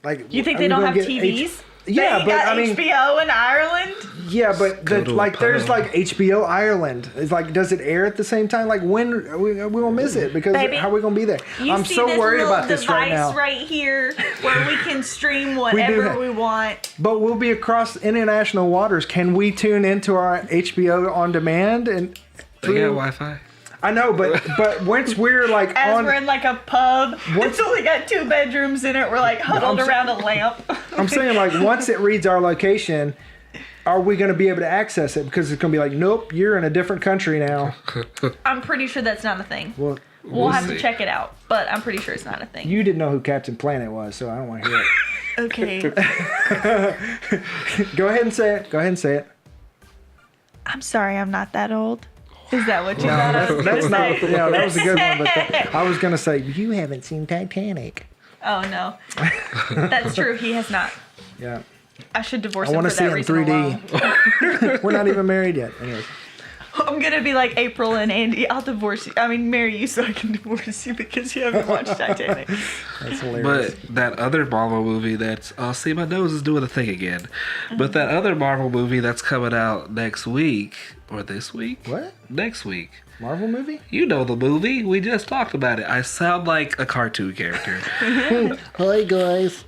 Like, You think are they we don't gonna have get TVs? Yeah, they but got I mean, HBO in Ireland? yeah, but Go to a there's pub. like HBO Ireland. It's like, does it air at the same time? Like, when we will miss it because Baby, how are we gonna be there? You I'm see so this worried little about this right now. device right here where we can stream that. whatever we want. But we'll be across international waters. Can we tune into our HBO on demand and They got Wi-Fi. I know, but once we're like As we're in like a pub, it's only got 2 bedrooms in it. We're like huddled around a lamp. I'm saying like once it reads our location, are we going to be able to access it? Because it's going to be like, nope, you're in a different country now. I'm pretty sure that's not a thing. Well, We'll have to see. check it out, but I'm pretty sure it's not a thing. you didn't know who Captain Planet was, so I don't want to hear it. Okay. Go ahead and say it. Go ahead and say it. I'm sorry, I'm not that old. Is that what you thought I was That's gonna not. say? Yeah, that was a good one. But I was going to say you haven't seen Titanic. Oh no, that's true. He has not. Yeah, I should divorce I him want for to see that it in reason 3D. alone. We're not even married yet. Anyways, I'm gonna be like April and Andy. I'll divorce you. I mean, marry you so I can divorce you because you haven't watched Titanic. that's hilarious. But that other Marvel movie that's... Oh, see, my nose is doing a thing again. But that other Marvel movie that's coming out next week... Or this week? What? Next week. Marvel movie? You know the movie. We just talked about it. I sound like a cartoon character. Hi guys.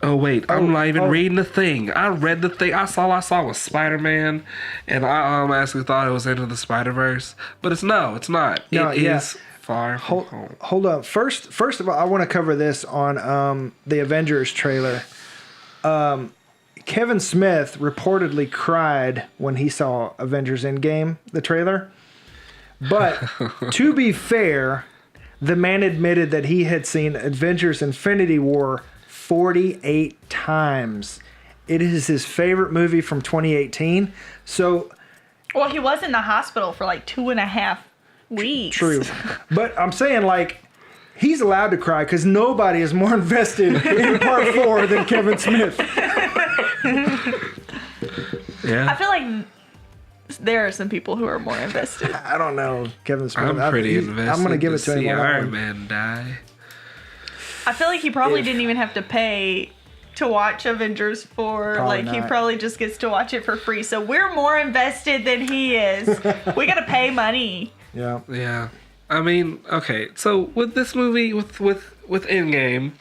Oh, wait. I'm not even oh. reading the thing. I read the thing. I saw was Spider-Man. And I actually thought it was Into the Spider-Verse. But it's not. No, It yeah. is far from home. Hold up. First of all, I want to cover this on the Avengers trailer. Kevin Smith reportedly cried when he saw Avengers Endgame, the trailer. But to be fair, the man admitted that he had seen Avengers Infinity War 48 times. It is his favorite movie from 2018. So, Well, he was in the hospital for like 2.5 weeks. true. But I'm saying, like, he's allowed to cry because nobody is more invested in part 4 than Kevin Smith. Yeah. I feel like there are some people who are more invested. I don't know, Kevin Smith. I'm pretty invested. I'm going to give it to him see on that Iron one. Man die. I feel like he probably If- didn't even have to pay to watch Avengers 4. Probably Like, he not. probably just gets to watch it for free. So we're more invested than he is. We got to pay money. Yeah. Yeah. I mean, okay. So with this movie, with Endgame,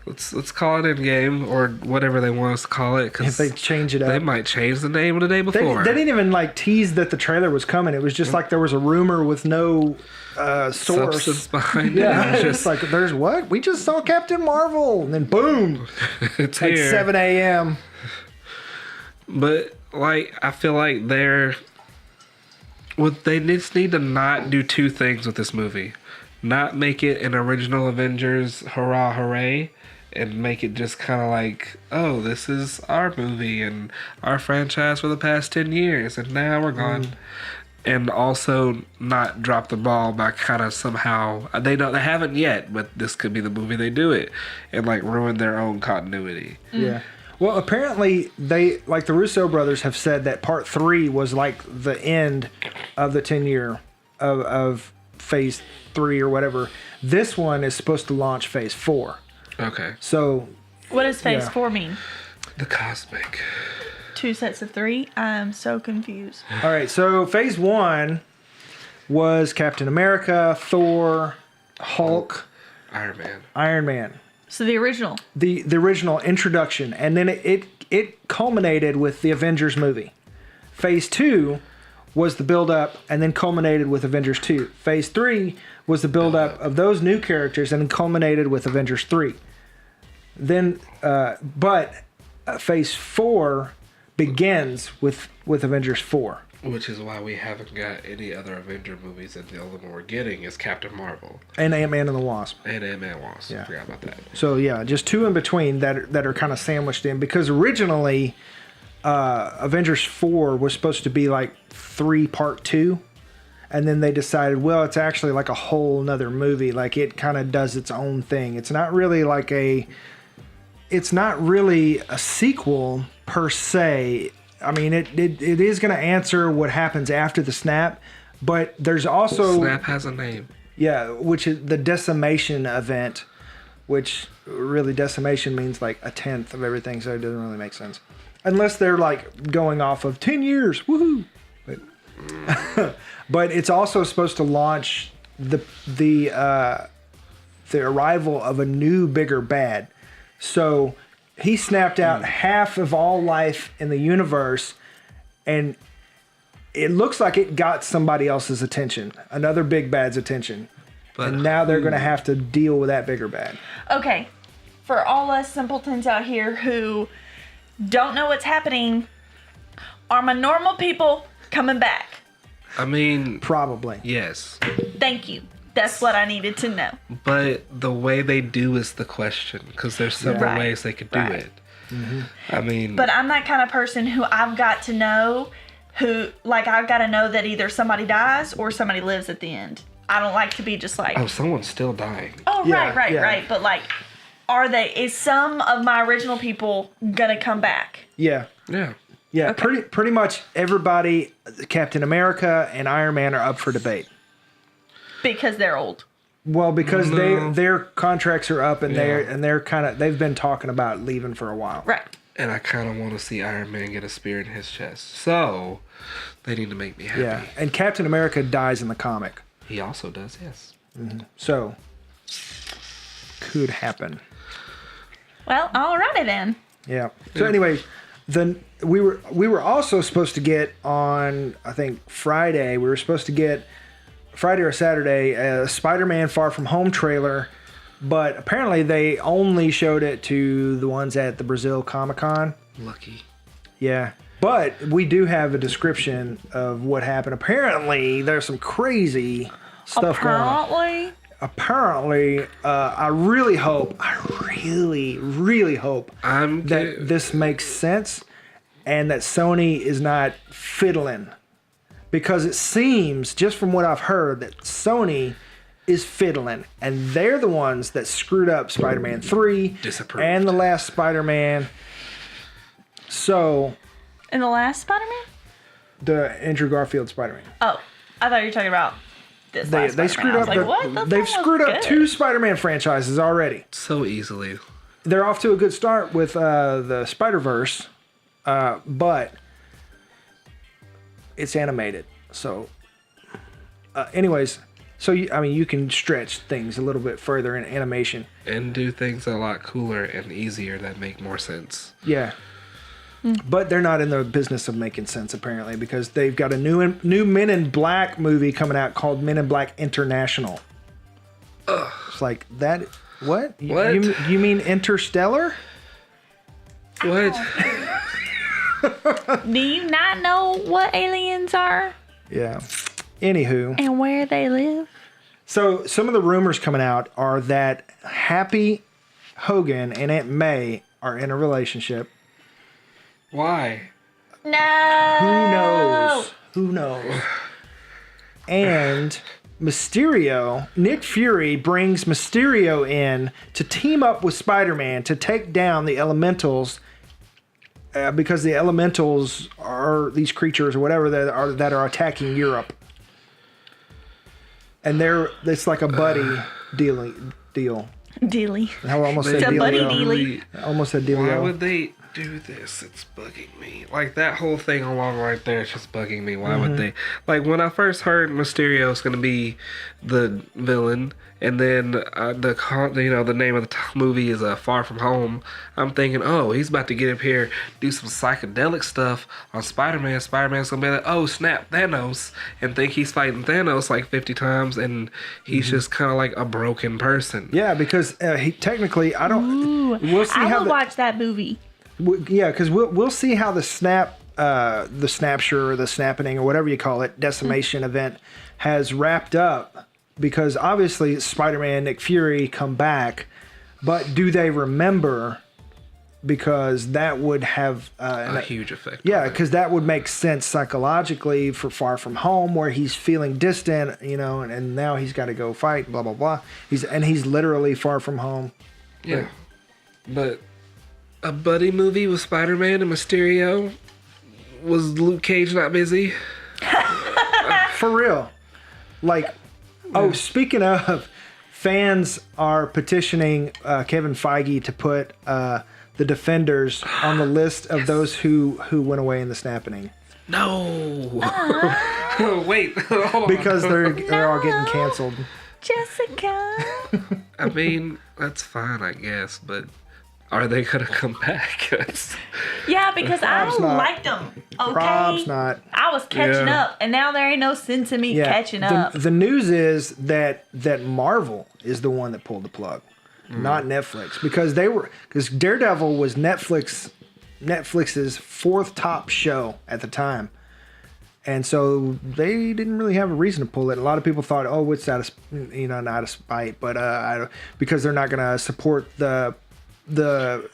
let's call it Endgame or whatever they want us to call it. If Because they change it up. they might change the name the day They before. didn't even like tease that the trailer was coming. It was just like there was a rumor with no source. Substance behind Yeah, it. it's It's just like there's what? We just saw Captain Marvel, and then boom, it's at here. 7 a.m. But like, I feel like they just need to not do two things with this movie. Not make it an original Avengers hurrah hooray, and make it just kind of like, oh, this is our movie and our franchise for the past 10 years, and now we're gone. and also not drop the ball by kind of somehow they haven't yet, but this could be the movie they do it and like ruin their own continuity. Yeah. Well, apparently the Russo brothers have said that part 3 was like the end of the 10-year of phase 3 or whatever. This one is supposed to launch phase 4. Okay. So What does phase 4 mean? The cosmic. 2 sets of 3? I'm so confused. all right, so phase 1 was Captain America, Thor, Hulk, Iron Man. So the original. the original introduction, and then it culminated with the Avengers movie. Phase 2 was the build up and then culminated with Avengers 2. Phase 3 was the build up of those new characters and then culminated with Avengers 3. Then phase 4 begins with Avengers 4. Which is why we haven't got any other Avenger movies, and the only one we're getting is Captain Marvel And Ant-Man and the Wasp. and Ant-Man Wasp. Yeah. I forgot about that. So yeah, just 2 in between that are kind of sandwiched in, because originally Avengers 4 was supposed to be like 3 part 2, and then they decided, well, it's actually like a whole nother movie. Like it kind of does its own thing. It's not really a sequel per se. I mean, it is going to answer what happens after the snap, but there's also Snap has a name. Yeah, which is the decimation event, which really decimation means like 1/10 of everything, so it doesn't really make sense. Unless they're like going off of 10 years, woohoo! But it's also supposed to launch the arrival of a new bigger bad. So he snapped out half of all life in the universe, and it looks like it got somebody else's attention, another big bad's attention. But and now they're going to have to deal with that bigger bad. Okay. For all us simpletons out here who don't know what's happening, are my normal people coming back? I mean, Probably. yes. Thank you. That's what I needed to know. But the way they do is the question, because there's several Right. ways they could do Right. it. I mean, But I'm that kind of person who I've got to know I've got to know that either somebody dies or somebody lives at the end. I don't like to be just like, oh, someone's still dying. oh, Yeah, right. yeah. But like, is some of my original people gonna come back? Yeah. Yeah. Yeah. Okay. Pretty much everybody, Captain America and Iron Man, are up for debate. Because they're old. Well, because No. their contracts are up, and Yeah. they've been talking about leaving for a while. Right. And I kind of want to see Iron Man get a spear in his chest. So, they need to make me happy. Yeah. And Captain America dies in the comic. He also does, yes. So could happen. Well, alrighty then. Yeah. So anyway, then we were also supposed to get on, I think Friday. We were supposed to get Friday or Saturday a Spider-Man Far From Home trailer, but apparently they only showed it to the ones at the Brazil Comic-Con. Lucky. Yeah. But we do have a description of what happened. Apparently there's some crazy stuff going on. Apparently, I really hope that this makes sense and that Sony is not fiddling. Because it seems, just from what I've heard, that Sony is fiddling. And they're the ones that screwed up Spider-Man 3 Disapproved. and the last Spider-Man. So, In the last Spider-Man? the Andrew Garfield Spider-Man. Oh, I thought you were talking about this last They Spider-Man. screwed I was up. like, what? That They've song was screwed up good. 2 Spider-Man franchises already. So easily. They're off to a good start with the Spider-Verse, but it's animated. So, anyways, you can stretch things a little bit further in animation. And do things a lot cooler and easier that make more sense. Yeah. But they're not in the business of making sense, apparently, because they've got a new Men in Black movie coming out called Men in Black International. Ugh. It's like that. What? What? You mean Interstellar? What? Do you not know what aliens are Yeah. Anywho. and where they live? So some of the rumors coming out are that Happy Hogan and Aunt May are in a relationship. Why? No. Who knows? and Mysterio, Nick Fury brings Mysterio in to team up with Spider-Man to take down the Elementals, because the Elementals are these creatures or whatever that are attacking Europe, and it's like a buddy deal. Dealy. I almost said It's a buddy dealio. dealy. I almost said dealio. Why would they do this? It's bugging me. Like, that whole thing along right there is just bugging me. Why would they? Like, when I first heard Mysterio is going to be the villain, and then the name of the movie is Far From Home, I'm thinking, oh, he's about to get up here, do some psychedelic stuff on Spider-Man. Spider-Man's going to be like, oh, snap, Thanos, and think he's fighting Thanos like 50 times, and he's just kind of like a broken person. Yeah, because he technically, I don't. Ooh, we'll see I will watch that movie. Yeah, because we'll see how the snapshire or the snapping or whatever you call it, decimation event has wrapped up. Because obviously Spider-Man, Nick Fury come back, but do they remember? Because that would have a huge effect. Yeah, because that would make sense psychologically for Far From Home, where he's feeling distant, and now he's got to go fight, blah blah blah. He's literally far from home. Yeah, but a buddy movie with Spider-Man and Mysterio, was Luke Cage not busy? For real, like. Oh, speaking of, fans are petitioning Kevin Feige to put the Defenders on the list of those who went away in the snapping. No. Wait. Hold on. Because they're all getting canceled. Jessica. I mean, that's fine, I guess, but are they gonna come back? Yeah, because I Prob's not. liked them. Okay. Prob's not. I was catching Yeah. up, and now there ain't no sense in me catching up. The news is that Marvel is the one that pulled the plug, not Netflix, because Daredevil was Netflix's fourth top show at the time. And so they didn't really have a reason to pull it. A lot of people thought, oh, it's out of, not out of spite, but because they're not going to support the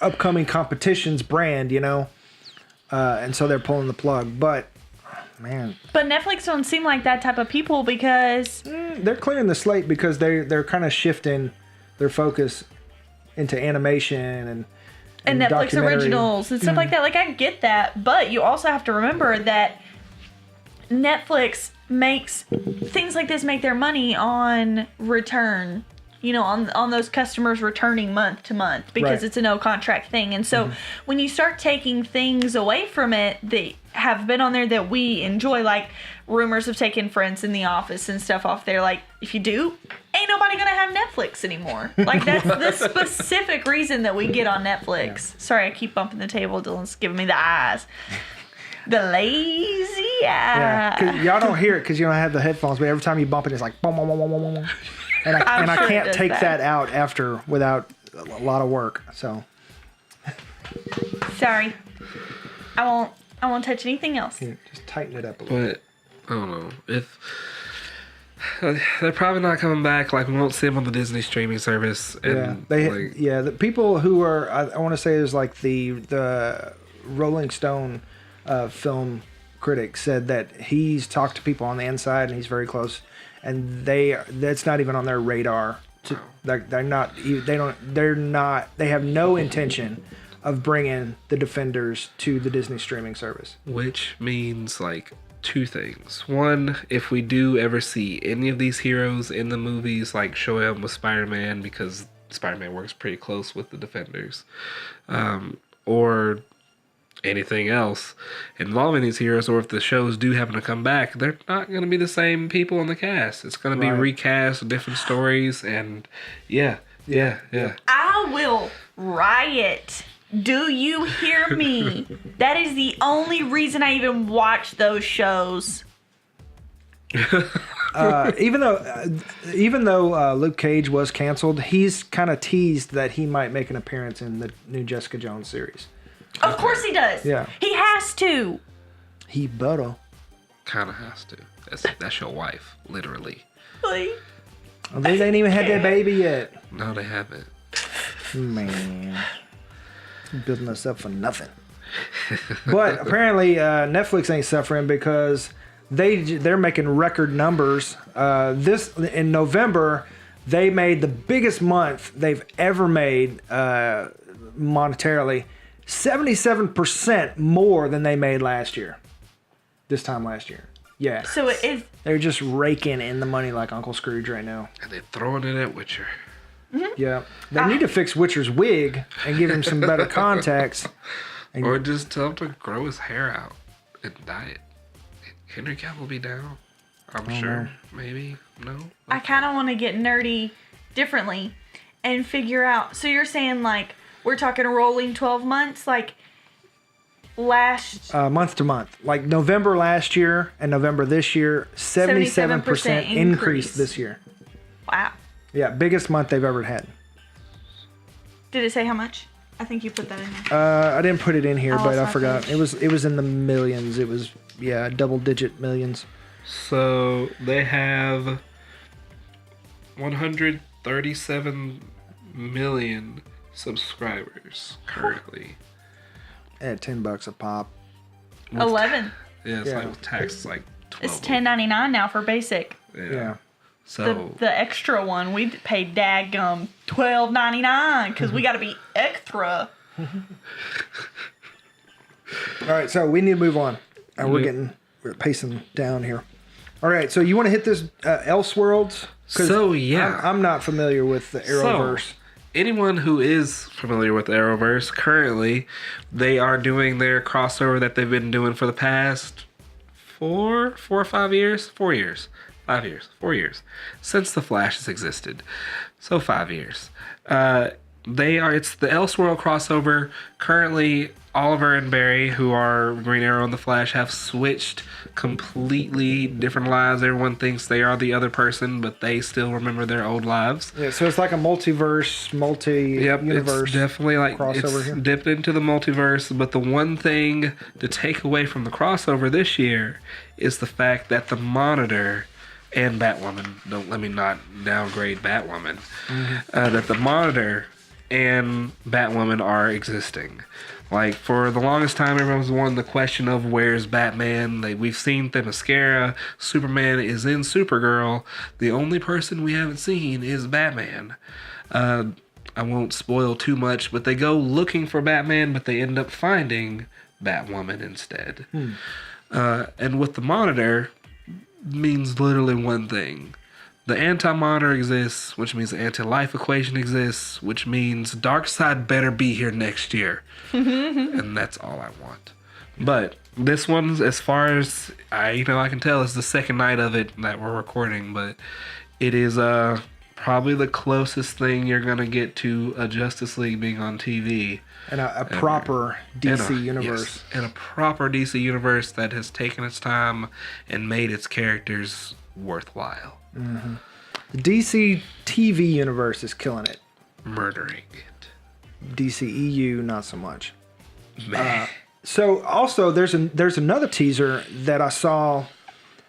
upcoming competition's brand, and so they're pulling the plug. But man, But Netflix don't seem like that type of people because they're clearing the slate because they're kind of shifting their focus into animation and Netflix documentary. originals and stuff like that. Like, I get that, but you also have to remember that Netflix makes things like this make their money on return. On those customers returning month to month because Right. it's a no contract thing. And so when you start taking things away from it that have been on there that we enjoy, like rumors of taking Friends in The Office and stuff off there, like if you do, ain't nobody gonna have Netflix anymore. Like that's the specific reason that we get on Netflix. Yeah. Sorry, I keep bumping the table. Dylan's giving me the eyes. The lazy eye. Yeah, 'cause y'all don't hear it because you don't have the headphones, but every time you bump it, it's like boom, boom, boom, boom, boom, boom. And I sure it can't does take that. that out after without a lot of work. So Sorry. I won't touch anything else. here, just tighten it up a little. But I don't know if they're probably not coming back. Like, we won't see them on the Disney streaming service. And The people who are I want to say is like the Rolling Stone film critic said that he's talked to people on the inside and he's very close, and that's not even on their radar. They have no intention of bringing the Defenders to the Disney streaming service. Which means, like, two things. One, if we do ever see any of these heroes in the movies, like show them with Spider-Man, because Spider-Man works pretty close with the Defenders, or anything else involving these heroes, or if the shows do happen to come back, they're not going to be the same people in the cast. It's going to be recast, different stories, and yeah. I will riot. Do you hear me? That is the only reason I even watch those shows. Even though Luke Cage was canceled, he's kind of teased that he might make an appearance in the new Jessica Jones series. Of course he does. Yeah. He has to. He better. Kind of has to. That's your wife, literally. Like, They ain't even had their baby yet. No, they haven't. Man. Building us up for nothing. But apparently Netflix ain't suffering because they're making record numbers. This in November, they made the biggest month they've ever made monetarily, 77% more than they made last year. This time last year. Yeah. So it is. They're just raking in the money like Uncle Scrooge right now. And they're throwing it at Witcher. Yeah. They need to fix Witcher's wig and give him some better contacts. Or just tell him to grow his hair out and dye it. Henry Cavill will be down. I'm sure. Maybe. No. I kind of want to get nerdy differently and figure out. So you're saying like we're talking rolling 12 months, like last month to month, like November last year and November this year, 77% increase this year. Wow. Yeah, biggest month they've ever had. Did it say how much? I think you put that in there. I didn't put it in here, but I forgot. page. It was in the millions. It was double-digit millions. So they have 137 million subscribers currently. At $10 a pop. 11. Yeah, it's like with tax, it's like 12. It's $10.99 now for basic. Yeah. So The extra one we paid daggum $12.99 because we got to be extra. All right, so we need to move on. We're pacing down here. All right, so you want to hit this Elseworlds? So, yeah. I'm not familiar with the Arrowverse. Anyone who is familiar with the Arrowverse, currently, they are doing their crossover that they've been doing for the past 4 or 5 years? 4 years. 5 years. 4 years. Since The Flash has existed. So 5 years. It's the Elseworld crossover. Currently, Oliver and Barry, who are Green Arrow and The Flash, have switched completely different lives. Everyone thinks they are the other person, but they still remember their old lives. Yeah, so it's like a multiverse, multi-universe. It's definitely like crossover it's here. dipped into the multiverse. But the one thing to take away from the crossover this year is the fact that the Monitor and Batwoman, don't let me not downgrade Batwoman, that the Monitor and Batwoman are existing. Like, for the longest time, everyone was wondering the question of where's Batman? We've seen Themyscira. Superman is in Supergirl. The only person we haven't seen is Batman. I won't spoil too much, but they go looking for Batman, but they end up finding Batwoman instead. And with the Monitor, means literally one thing. The anti-monitor exists, which means the anti-life equation exists, which means Darkseid better be here next year. And that's all I want. But this one's, as far as I can tell, it's the second night of it that we're recording, but it is probably the closest thing you're going to get to a Justice League being on TV. And a proper DC universe. Yes, and a proper DC universe that has taken its time and made its characters worthwhile. Mm-hmm. The DC TV universe is killing it. Murdering it. DC EU, not so much. So also, there's another teaser that I saw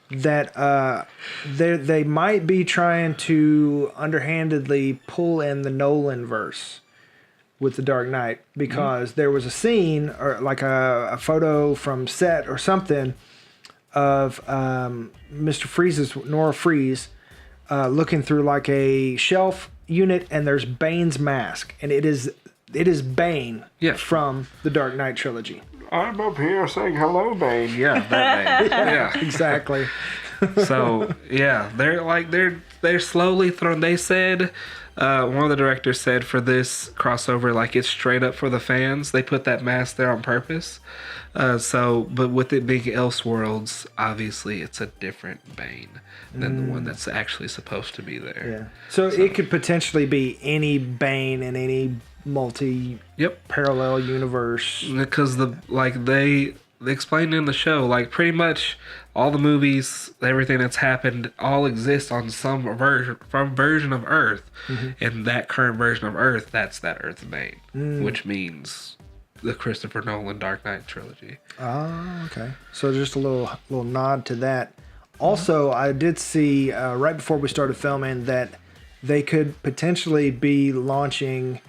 that they might be trying to underhandedly pull in the Nolan verse with the Dark Knight, because there was a scene or like a photo from set or something of Mr. Freeze's Nora Freeze looking through like a shelf unit, and there's Bane's mask, and it is Bane from the Dark Knight trilogy. I'm up here saying hello, Bane. Yeah, that Bane. Yeah, exactly. So yeah, they're slowly throwing. They said one of the directors said for this crossover, like, it's straight up for the fans. They put that mask there on purpose. But with it being Elseworlds, obviously it's a different Bane than the one that's actually supposed to be there. Yeah. So it could potentially be any Bane in any parallel universe. Because they explained in the show, like, pretty much all the movies, everything that's happened, all exists on some version of Earth. And that current version of Earth, that's that Earth's Bane, which means the Christopher Nolan Dark Knight trilogy. Oh, okay. So just a little nod to that. Also, I did see right before we started filming that they could potentially be launching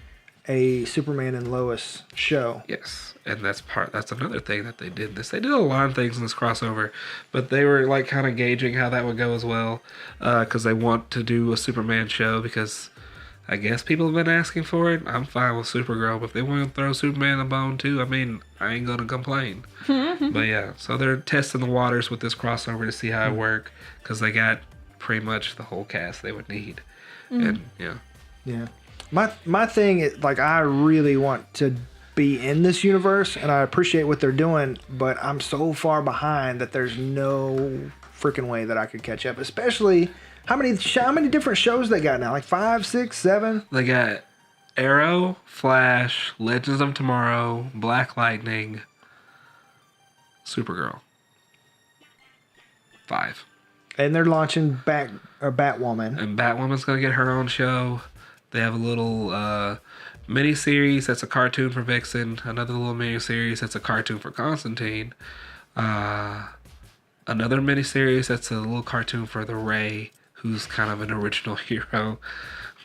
a Superman and Lois show. Yes, and that's another thing that they did this. They did a lot of things in this crossover, but they were like kind of gauging how that would go as well, because they want to do a Superman show because I guess people have been asking for it. I'm fine with Supergirl, but if they want to throw Superman a bone too, I mean, I ain't gonna complain. But yeah, so they're testing the waters with this crossover to see how it work, because they got pretty much the whole cast they would need, and Yeah. My thing is, like, I really want to be in this universe, and I appreciate what they're doing, but I'm so far behind that there's no freaking way that I could catch up. Especially, how many different shows they got now? Like 5, 6, 7? They got Arrow, Flash, Legends of Tomorrow, Black Lightning, Supergirl. 5. And they're launching Batwoman. And Batwoman's gonna get her own show. They have a little mini series that's a cartoon for Vixen. Another little mini series that's a cartoon for Constantine. Another mini series that's a little cartoon for the Ray, who's kind of an original hero.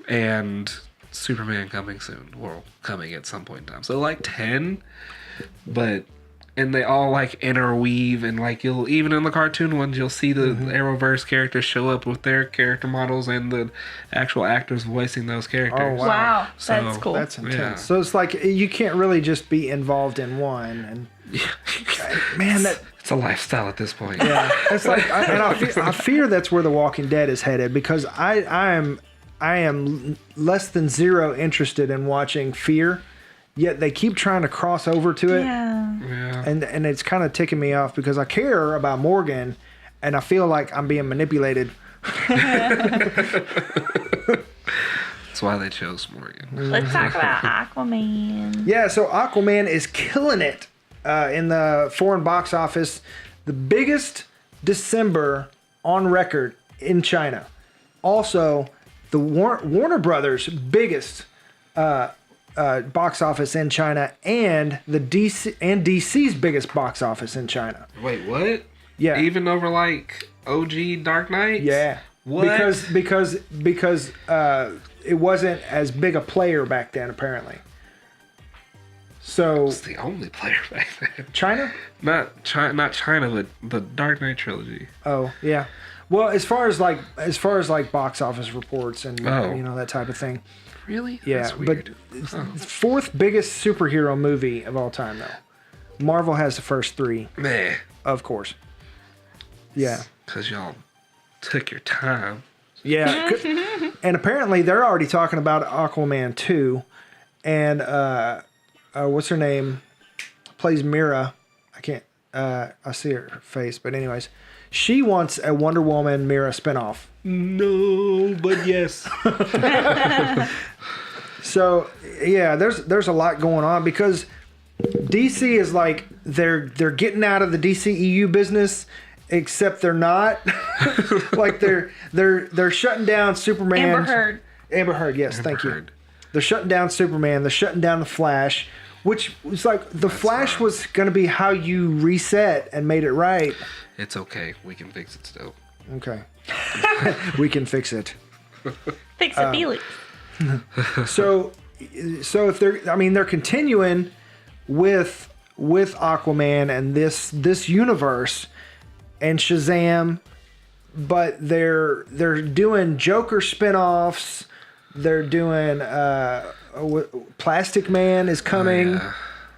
And Superman coming soon, or coming at some point in time. So like 10, and they all like interweave, and like you'll even in the cartoon ones you'll see the Arrowverse characters show up with their character models and the actual actors voicing those characters. Oh, Wow, So, that's cool. That's intense. Yeah. So it's like you can't really just be involved in one. And man, it's a lifestyle at this point. yeah, it's like, I fear that's where The Walking Dead is headed, because I am less than zero interested in watching Fear, yet they keep trying to cross over to it. Yeah. And it's kind of ticking me off because I care about Morgan, and I feel like I'm being manipulated. That's why they chose Morgan. Let's talk about Aquaman. Yeah, so Aquaman is killing it in the foreign box office. The biggest December on record in China. Also, the Warner Brothers' biggest box office in China, and DC's biggest box office in China. Wait, what? Yeah. Even over like OG Dark Knight? Yeah. What? Because it wasn't as big a player back then, apparently. So It's the only player back then. China? Not China, but the Dark Knight trilogy. Oh, yeah. Well, as far as like box office reports and Oh. that type of thing. Really? Yeah, That's weird. but fourth biggest superhero movie of all time, though. Marvel has the first 3, Meh. of course. Yeah. Because y'all took your time. Yeah. And apparently they're already talking about Aquaman 2. And what's her name? Plays Mira. I can't, I see her face, but anyways. She wants a Wonder Woman Mira spinoff. No, but yes. So yeah, there's a lot going on because DC is like they're getting out of the DCEU business, except they're not. Like they're shutting down Superman. Amber Heard, yes, thank you. They're shutting down Superman. They're shutting down the Flash, which was like the Flash was going to be how you reset and made it right. It's okay. We can fix it still. Okay, we can fix it. Fix it, Felix. So if they're continuing with Aquaman and this universe and Shazam, but they're doing Joker spinoffs. They're doing Plastic Man is coming. Oh, yeah.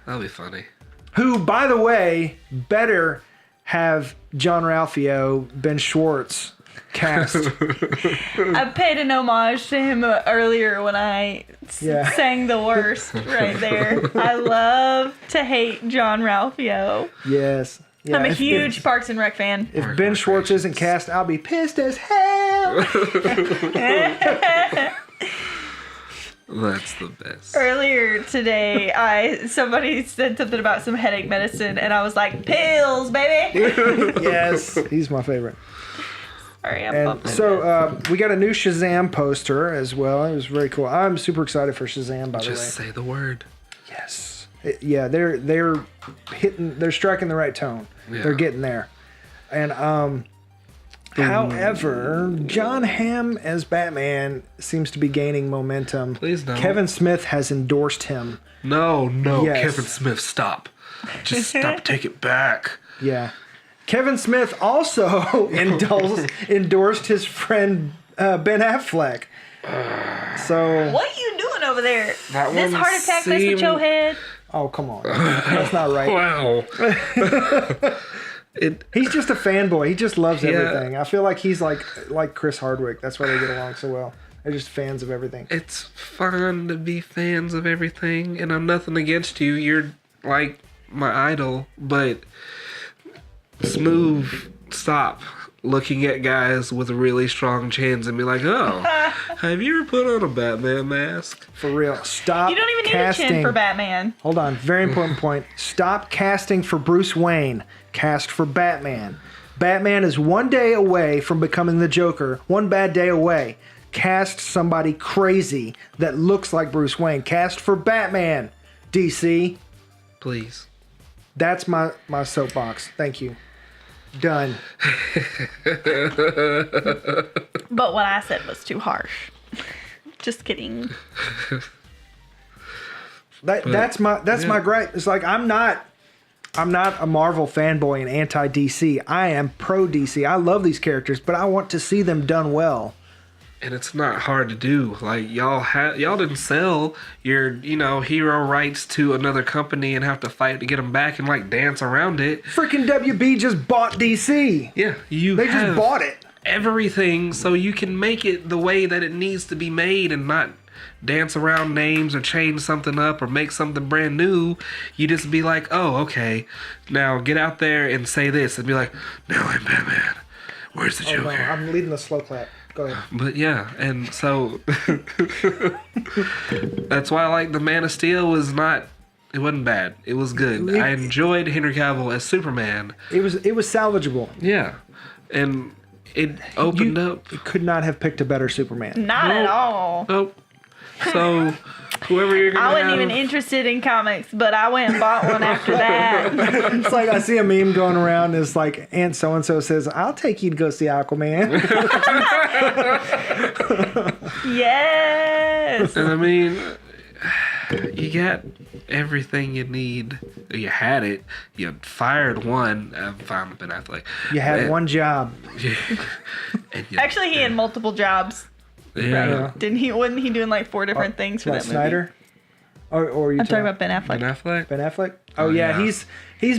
That'll be funny. Who, by the way, better have John Ralphio, Ben Schwartz cast. I paid an homage to him earlier when I sang the worst right there. I love to hate John Ralphio. Yes. Yeah, I'm a huge Parks and Rec fan. If Ben Schwartz isn't cast, I'll be pissed as hell. That's the best. Earlier today, somebody said something about some headache medicine, and I was like, pills, baby. Yes, he's my favorite. Sorry, I'm And bumping. so we got a new Shazam poster as well. It was very cool. I'm super excited for Shazam, by the way. Just say the word. Yes. They're striking the right tone. Yeah. They're getting there. And However, John Hamm as Batman seems to be gaining momentum. Please don't. Kevin Smith has endorsed him. No, Yes. Kevin Smith, stop. Just stop, take it back. Yeah. Kevin Smith also endorsed his friend Ben Affleck. So, What are you doing over there? That This one heart attack mess with your head? oh, come on. That's not right. Wow. He's just a fanboy. He just loves Yeah. everything. I feel like he's like Chris Hardwick. That's why they get along so well. They're just fans of everything. It's fun to be fans of everything, and I'm nothing against you. You're like my idol, but Smooth, stop looking at guys with really strong chins and be like, oh, have you ever put on a Batman mask? For real. Stop You don't even casting. need a chin for Batman. Hold on. Very important point. Stop casting for Bruce Wayne. Cast for Batman. Batman is one day away from becoming the Joker. One bad day away. Cast somebody crazy that looks like Bruce Wayne. Cast for Batman. DC. Please. That's my soapbox. Thank you. Done. But what I said was too harsh. Just kidding. That's my gripe. It's like I'm not a Marvel fanboy and anti DC. I am pro DC. I love these characters, but I want to see them done well. And it's not hard to do. Like y'all didn't sell your hero rights to another company and have to fight to get them back and like dance around it. Freaking WB just bought DC. Yeah, They just bought it. everything so you can make it the way that it needs to be made and not dance around names or change something up or make something brand new. You just be like, oh, okay, now get out there and say this and be like, now I'm Batman. Where's the Joker? No, I'm leading the slow clap. Go ahead. But yeah, and so that's why I like the Man of Steel it wasn't bad. It was good. I enjoyed Henry Cavill as Superman. It was salvageable. Yeah. And it opened up. You could not have picked a better Superman. Not at all. Nope. So whoever you're gonna I wasn't have, even interested in comics, but I went and bought one after that. It's like I see a meme going around. It's like Aunt so and so says, "I'll take you to go see Aquaman." Yes. And I mean, you got everything you need. You had it. You fired one. I'm fine with Ben Affleck. You had one job. And you, Actually, he had multiple jobs. yeah. Didn't he? Wasn't he doing like 4 different things for What, that movie? Snyder? Or you I'm talking about Ben Affleck. Ben Affleck. Ben Affleck? Oh yeah, yeah. he's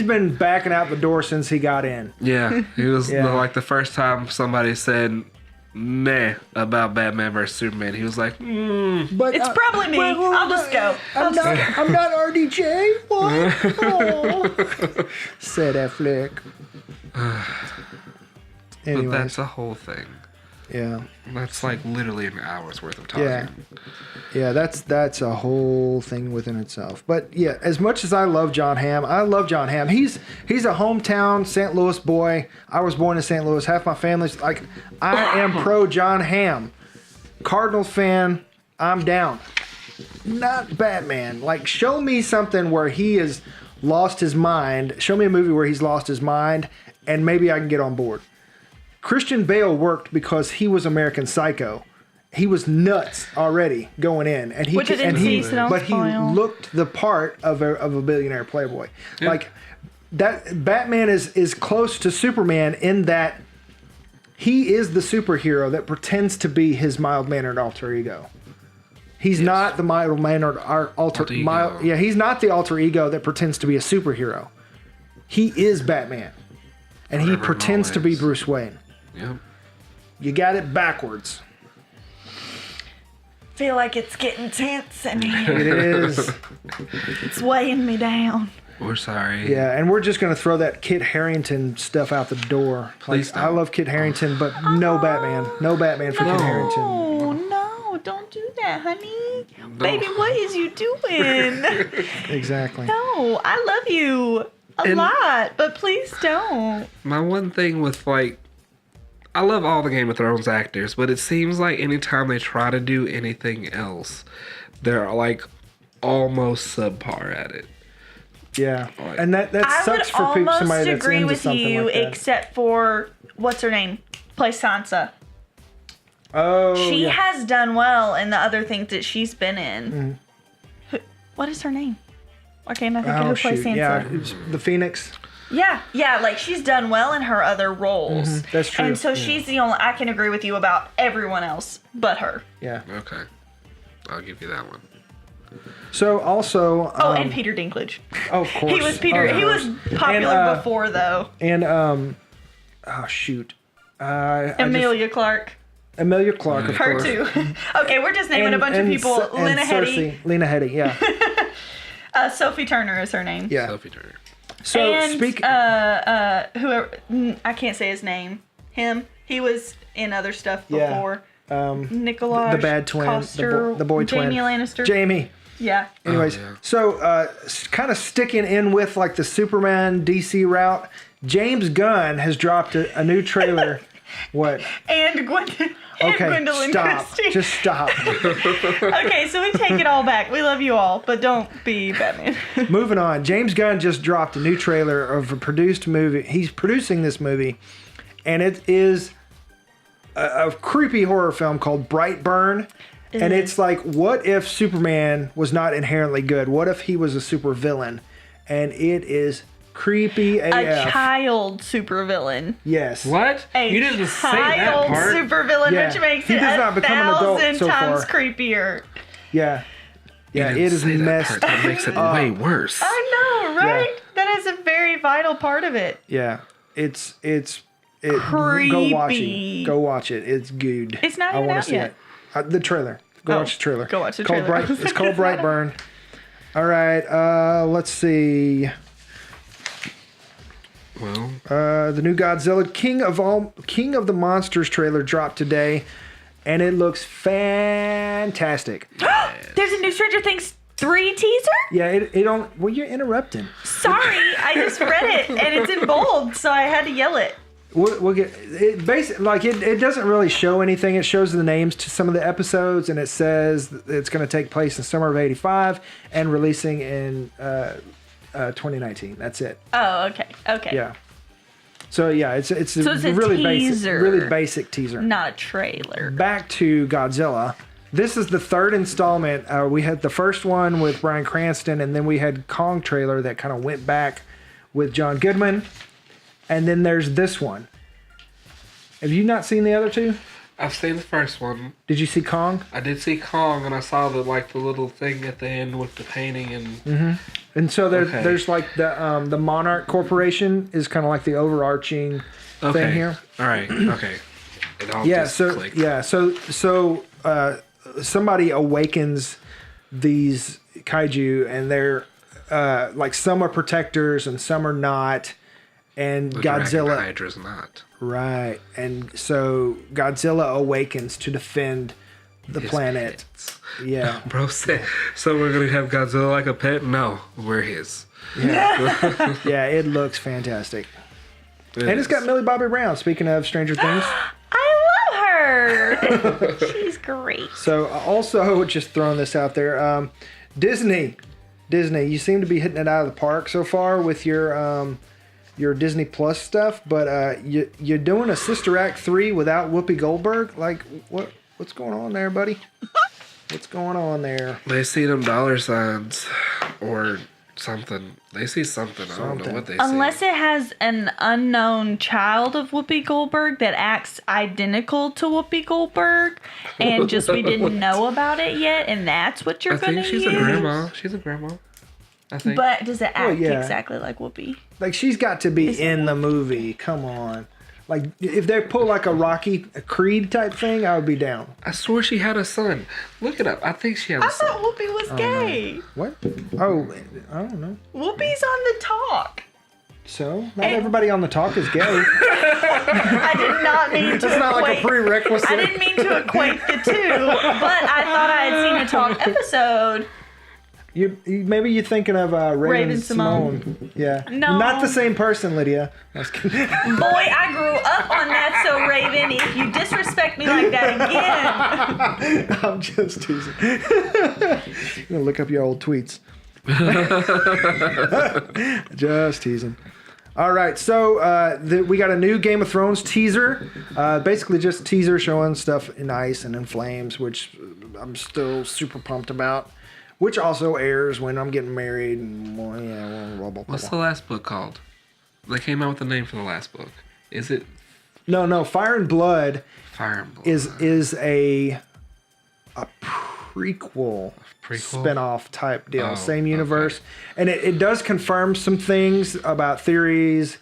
been backing out the door since he got in. Yeah, it was Yeah. like the first time somebody said meh about Batman vs Superman. He was like, But It's probably me. I'll just go. I'm not RDJ. What? Oh. Said Affleck. but Anyways, that's a whole thing. yeah. That's like literally an hour's worth of talking. Yeah, that's a whole thing within itself. But yeah, as much as I love John Hamm, He's a hometown St. Louis boy. I was born in St. Louis. Half my family's like, I am pro John Hamm. Cardinals fan, I'm down. Not Batman. Like, show me something where he has lost his mind. Show me a movie where he's lost his mind, and maybe I can get on board. Christian Bale worked because he was American Psycho. He was nuts already going in, and he Which I didn't see, so don't but he spoil. looked the part of a billionaire playboy. Yeah. Like that, Batman is close to Superman in that he is the superhero that pretends to be his mild-mannered alter ego. He's not the mild-mannered alter ego. Yeah, he's not the alter ego that pretends to be a superhero. He is Batman, and he Forever and pretends to be always. Bruce Wayne. Yep. You got it backwards. Feel like it's getting tense in here. It is. It's weighing me down. We're sorry. Yeah, and we're just gonna throw that Kit Harington stuff out the door. Please I don't. love Kit Harington, but no Batman. No Batman for Kit Harington. Oh no! Don't do that, honey. Baby, what is you doing? Exactly. No, I love you a And- lot, but please don't. My one thing with I love all the Game of Thrones actors, but it seems like anytime they try to do anything else, they're like almost subpar at it. Yeah, Like- and that I would sucks for almost somebody that's agree into with something you, like that. except for what's her name? Play Sansa. Oh, She yeah. has done well in the other things that she's been in. What is her name? Why can't I think of who plays Sansa? Yeah, it's the Phoenix. Yeah, like she's done well in her other roles. That's true. And so Yeah. she's the only. I can agree with you about everyone else but her. Yeah. Okay. I'll give you that one. So also. Oh, and Peter Dinklage. Oh, of course. He was Peter. Oh, He was popular And, before though. And oh shoot. Emilia Clarke. Emilia Clarke, of Her course. too. Okay, we're just naming a bunch of people. Lena Headey. Lena Headey, yeah. Sophie Turner is her name. Yeah. Sophie Turner. So And speak. whoever, I can't say his name. Him. He was in other stuff Yeah. before. Nikolaj the bad twin, Coster, the boy twin. Jamie Lannister. Jamie. Yeah. Anyways, yeah. so kind of sticking in with like the Superman DC route, James Gunn has dropped a new trailer. What? And Gwendolyn stop. Christie. Just stop. Okay, so we take it all back. We love you all, but don't be Batman. Moving on. James Gunn just dropped a new trailer of a produced movie. He's producing this movie, and it is a creepy horror film called Brightburn. And it's like, what if Superman was not inherently good? What if he was a super villain? And it is creepy AF. A child supervillain. Yes. What? A You didn't say that child part. supervillain, Yeah. which makes He it does not become an adult 1,000 so times far. creepier. Yeah. You Yeah, didn't it is say that messed part. That makes it way worse. I know, right? That is a very vital part of it. Yeah. It's Go watch Creepy. it. Go watch it. It's good. It's not I even wanna out see yet. it. The trailer. Go Oh, watch the trailer. go watch the It's called trailer. It's called Brightburn. All right. Let's see. Well, The new Godzilla King of the Monsters trailer dropped today, and it looks fantastic. There's a new Stranger Things 3 teaser? Yeah, it don't. Well, you're interrupting. Sorry, I just read it and it's in bold, so I had to yell it. We'll get it. Basically, like it doesn't really show anything. It shows the names to some of the episodes, and it says that it's going to take place in summer of '85 and releasing in 2019. That's it. Oh, okay. Okay. Yeah. So yeah, it's it's a really teaser. really basic teaser. Not a trailer. Back to Godzilla. This is the third installment. We had the first one with Bryan Cranston, and then we had Kong trailer that kind of went back with John Goodman. And then there's this one. Have you not seen the other two? I've seen the first one. Did you see Kong? I did see Kong, and I saw the little thing at the end with the painting and. And so Okay. there's like the Monarch Corporation is kind of like the overarching thing here. All right. Okay. It all Yeah. just So clicked. yeah. So somebody awakens these kaiju, and they're like some are protectors and some are not. And The Dragon Godzilla, Hydra's not. right? And so Godzilla awakens to defend the His planet. pets. Yeah. Bro said, so we're going to have Godzilla like a pet? No, we're his. Yeah, it looks fantastic. And it's got Millie Bobby Brown, speaking of Stranger Things. I love her. She's great. So, also, just throwing this out there, Disney, you seem to be hitting it out of the park so far with your Disney Plus stuff, but you're doing a Sister Act 3 without Whoopi Goldberg? Like, what's going on there, buddy? What's going on there? They see them dollar signs or something. They see something. I don't know what they see. Unless it has an unknown child of Whoopi Goldberg that acts identical to Whoopi Goldberg, and just we didn't know about it yet, and that's what you're I going think to she's use. a grandma. She's a grandma. I think. But does it act Well, yeah. exactly like Whoopi? Like, she's got to be in the movie. Come on. Like, if they pull like a Creed type thing, I would be down. I swore she had a son. Look it up. I think she has I a son. thought Whoopi was gay. What? Oh, I don't know. Whoopi's on the talk. So, not everybody on the talk is gay. I did not mean to It's not like a equate. prerequisite. I didn't mean to equate the two, but I thought I had seen a talk episode. Maybe you're thinking of Raven Simone. Yeah. No. Not the same person, Lydia. I was kidding. Boy, I grew up on That's So Raven. If you disrespect me like that again. I'm just teasing. I'm going to look up your old tweets. Just teasing. All right, so we got a new Game of Thrones teaser. Basically, just teaser showing stuff in ice and in flames, which I'm still super pumped about. Which also airs when I'm getting married and blah, blah, blah. What's the last book called? They came out with the name for the last book. Is it No. Fire and Blood. Fire and Blood? Is a prequel spinoff type deal. Oh, Same universe. Okay. And it does confirm some things about theories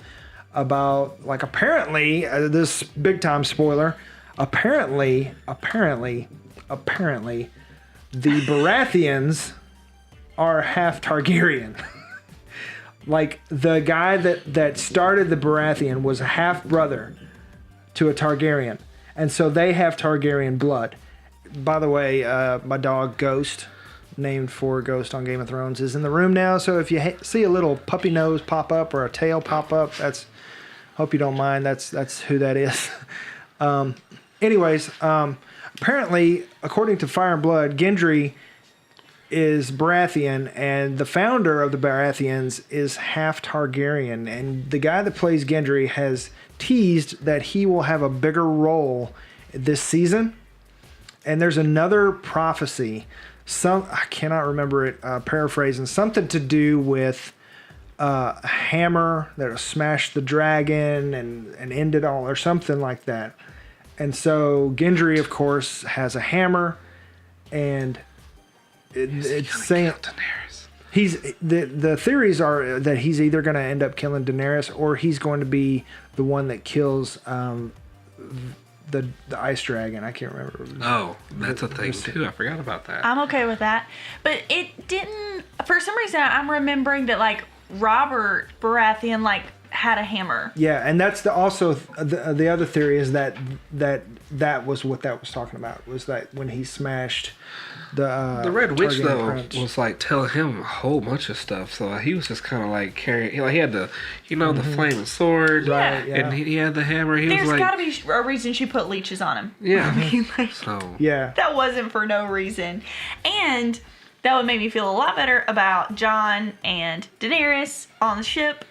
about, like, apparently, this big time spoiler, apparently, the Baratheons are half Targaryen. Like, the guy that started the Baratheon was a half brother to a Targaryen. And so they have Targaryen blood. By the way, my dog Ghost, named for Ghost on Game of Thrones, is in the room now. So if you see a little puppy nose pop up or a tail pop up, hope you don't mind. That's who that is. Anyways, apparently, according to Fire and Blood, Gendry is Baratheon, and the founder of the Baratheons is half Targaryen. And the guy that plays Gendry has teased that he will have a bigger role this season. And there's another prophecy, I cannot remember it, paraphrasing, something to do with a hammer that'll smash the dragon and end it all, or something like that. And so Gendry, of course, has a hammer, and it's saying the theories are that he's either going to end up killing Daenerys, or he's going to be the one that kills the ice dragon. I can't remember. Oh, that's a thing too. I forgot about that. I'm okay with that, but it didn't. For some reason, I'm remembering that, like, Robert Baratheon, like, had a hammer. Yeah, and that's also the other theory is that was what that was talking about, was that when he smashed the Red Witch Targaryen though prince. was like telling him a whole bunch of stuff, so he was just kind of like carrying. He had the the flaming sword, Right, yeah. and he had the hammer. There's was like, got to be a reason she put leeches on him. yeah. I mean, like, So Yeah. that wasn't for no reason. And that would make me feel a lot better about Jon and Daenerys on the ship.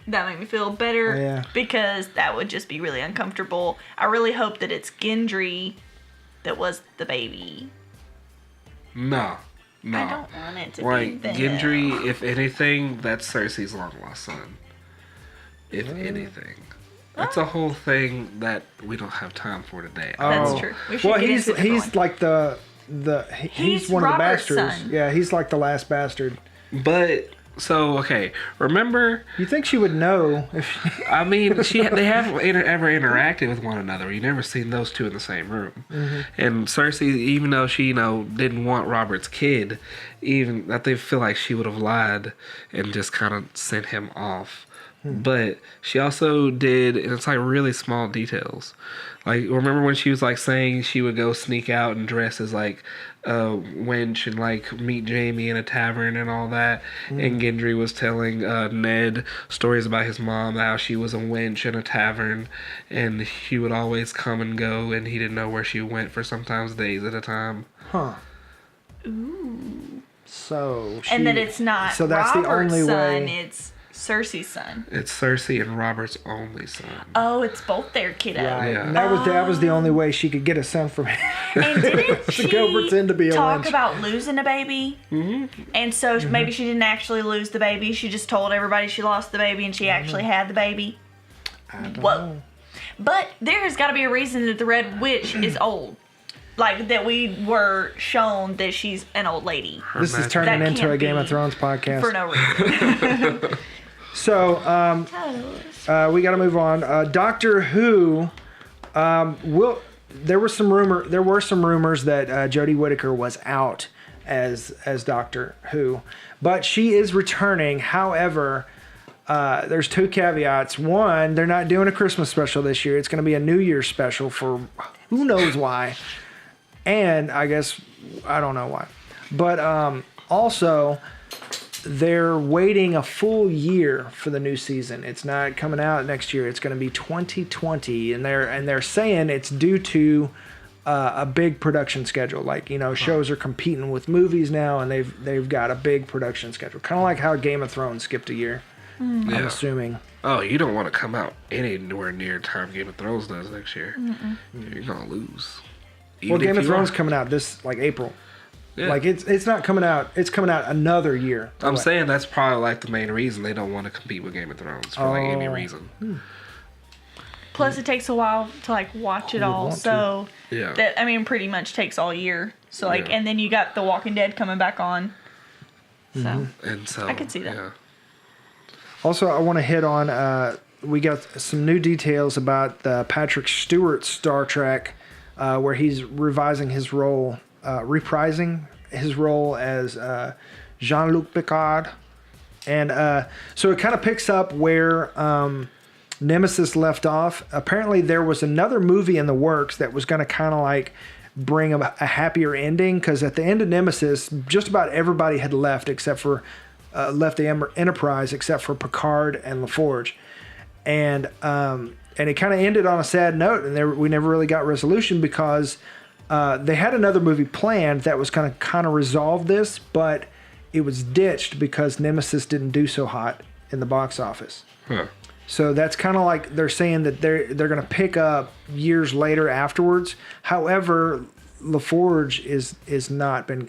That made me feel better because that would just be really uncomfortable. I really hope that it's Gendry that was the baby. No. I don't want it to like be them. Gendry, if anything, that's Cersei's long lost son. If anything. That's a whole thing that we don't have time for today. That's true. We should get into he's like he's one of the Robert's bastards. son. Yeah, he's like the last bastard. But so okay, remember? You think she would know if? I mean, they haven't ever interacted with one another. You never seen those two in the same room. Mm-hmm. And Cersei, even though she didn't want Robert's kid, even that they feel like she would have lied and just kind of sent him off. But she also did, and it's like really small details. Like, remember when she was like saying she would go sneak out and dress as like a wench and like meet Jaime in a tavern and all that? And Gendry was telling Ned stories about his mom, how she was a wench in a tavern and he would always come and go and he didn't know where she went for sometimes days at a time. Huh. Ooh. So and that it's not so that's Robert's the only son, way. it's Cersei's son. It's Cersei and Robert's only son. Oh, it's both their kiddo. Right. Yeah. And that was the only way she could get a son from him. And didn't she go pretend to be a talk wench. about losing a baby? Mm-hmm. And so maybe she didn't actually lose the baby. She just told everybody she lost the baby and she actually had the baby. I don't Whoa. know. But there has got to be a reason that the Red Witch is old. Like, that we were shown that she's an old lady. This is turning That into can't a Game of be Thrones podcast. for no reason. So, we got to move on. Doctor Who, there were some rumors that Jodie Whittaker was out as Doctor Who, but she is returning. However, there's two caveats. One, they're not doing a Christmas special this year. It's going to be a New Year's special for who knows why. And I guess, I don't know why. But also, they're waiting a full year for the new season. It's not coming out next year. It's going to be 2020, and they're saying it's due to a big production schedule. Like, shows are competing with movies now, and they've got a big production schedule. Kind of like how Game of Thrones skipped a year. I'm assuming. Oh, you don't want to come out anywhere near time Game of Thrones does next year. You're gonna lose. Well, Game of Thrones coming out this April. Yeah. Like it's not coming out. It's coming out another year. I'm saying that's probably like the main reason they don't want to compete with Game of Thrones for like any reason. Plus, it takes a while to watch it all. So that pretty much takes all year. So and then you got The Walking Dead coming back on. So and so I could see that. Yeah. Also, I want to hit on. We got some new details about Patrick Stewart's Star Trek, where he's reprising his role as Jean-Luc Picard, and so it kind of picks up where Nemesis left off. Apparently, there was another movie in the works that was going to kind of bring a happier ending, because at the end of Nemesis, just about everybody had left except for left the Enterprise except for Picard and LaForge, and it kind of ended on a sad note, and we never really got resolution because they had another movie planned that was going to kind of resolve this, but it was ditched because Nemesis didn't do so hot in the box office. So that's kind of like they're saying that they're going to pick up years later afterwards. However, LaForge has not been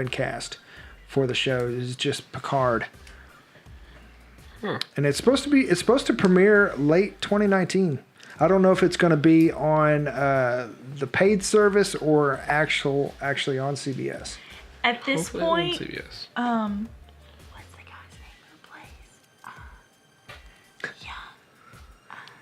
cast for the show. It's just Picard. And it's supposed to premiere late 2019. I don't know if it's going to be on the paid service or actually on CBS. At this point, on CBS. What's the guy's name who plays?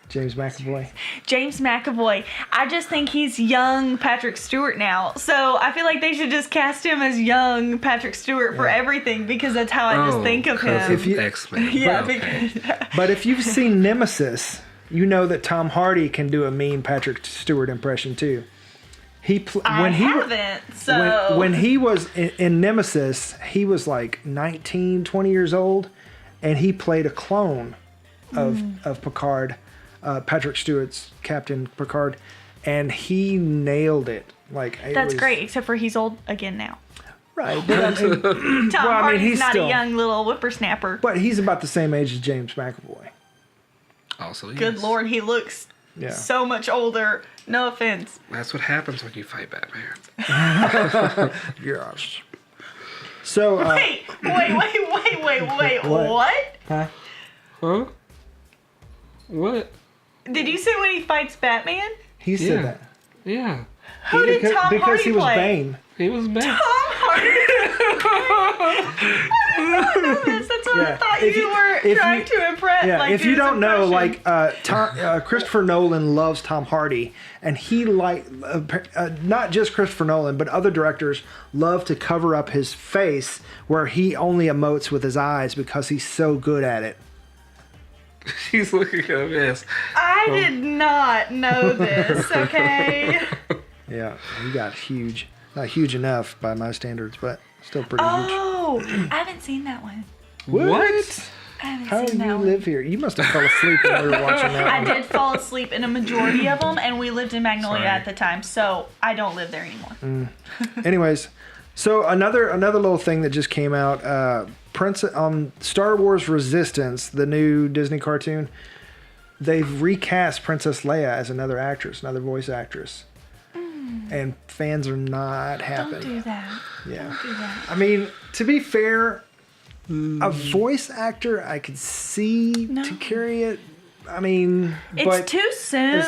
James McAvoy. James McAvoy. I just think he's young Patrick Stewart now. So I feel like they should just cast him as young Patrick Stewart for everything, because that's how I just think of him. If you, X-Men. Yeah, but if you've seen Nemesis, you know that Tom Hardy can do a mean Patrick Stewart impression too. When he was in Nemesis, he was like 19, 20 years old, and he played a clone of Picard. Patrick Stewart's Captain Picard, and he nailed it. That's great, except for he's old again now. Right. But Tom Hardy's not a young little whippersnapper. But he's about the same age as James McAvoy. Also, Good Lord, he looks so much older. No offense. That's what happens when you fight Batman. Yes. So wait. What? Huh? What? Did you say when he fights Batman? He said that. Yeah. Who did Tom Hardy Because he was play? Bane. He was Bane. Tom Hardy. I don't know this. That's what I thought you were trying to impress. Yeah, if you don't know, impression. Christopher Nolan loves Tom Hardy, and he not just Christopher Nolan, but other directors love to cover up his face where he only emotes with his eyes because he's so good at it. She's looking at a mess. I did not know this, okay? Yeah, he got huge. Not huge enough by my standards, but still pretty huge. Oh, I haven't seen that one. What? I haven't How seen do that you one. live here? You must have fell asleep when we were watching that I one. did fall asleep in a majority of them, and we lived in Magnolia at the time, so I don't live there anymore. Anyways, so another little thing that just came out, Star Wars Resistance, the new Disney cartoon, they've recast Princess Leia as another voice actress. And fans are not happy. Don't do that. Yeah. Don't do that. I mean, to be fair, a voice actor I could see to carry it. I mean, it's too soon.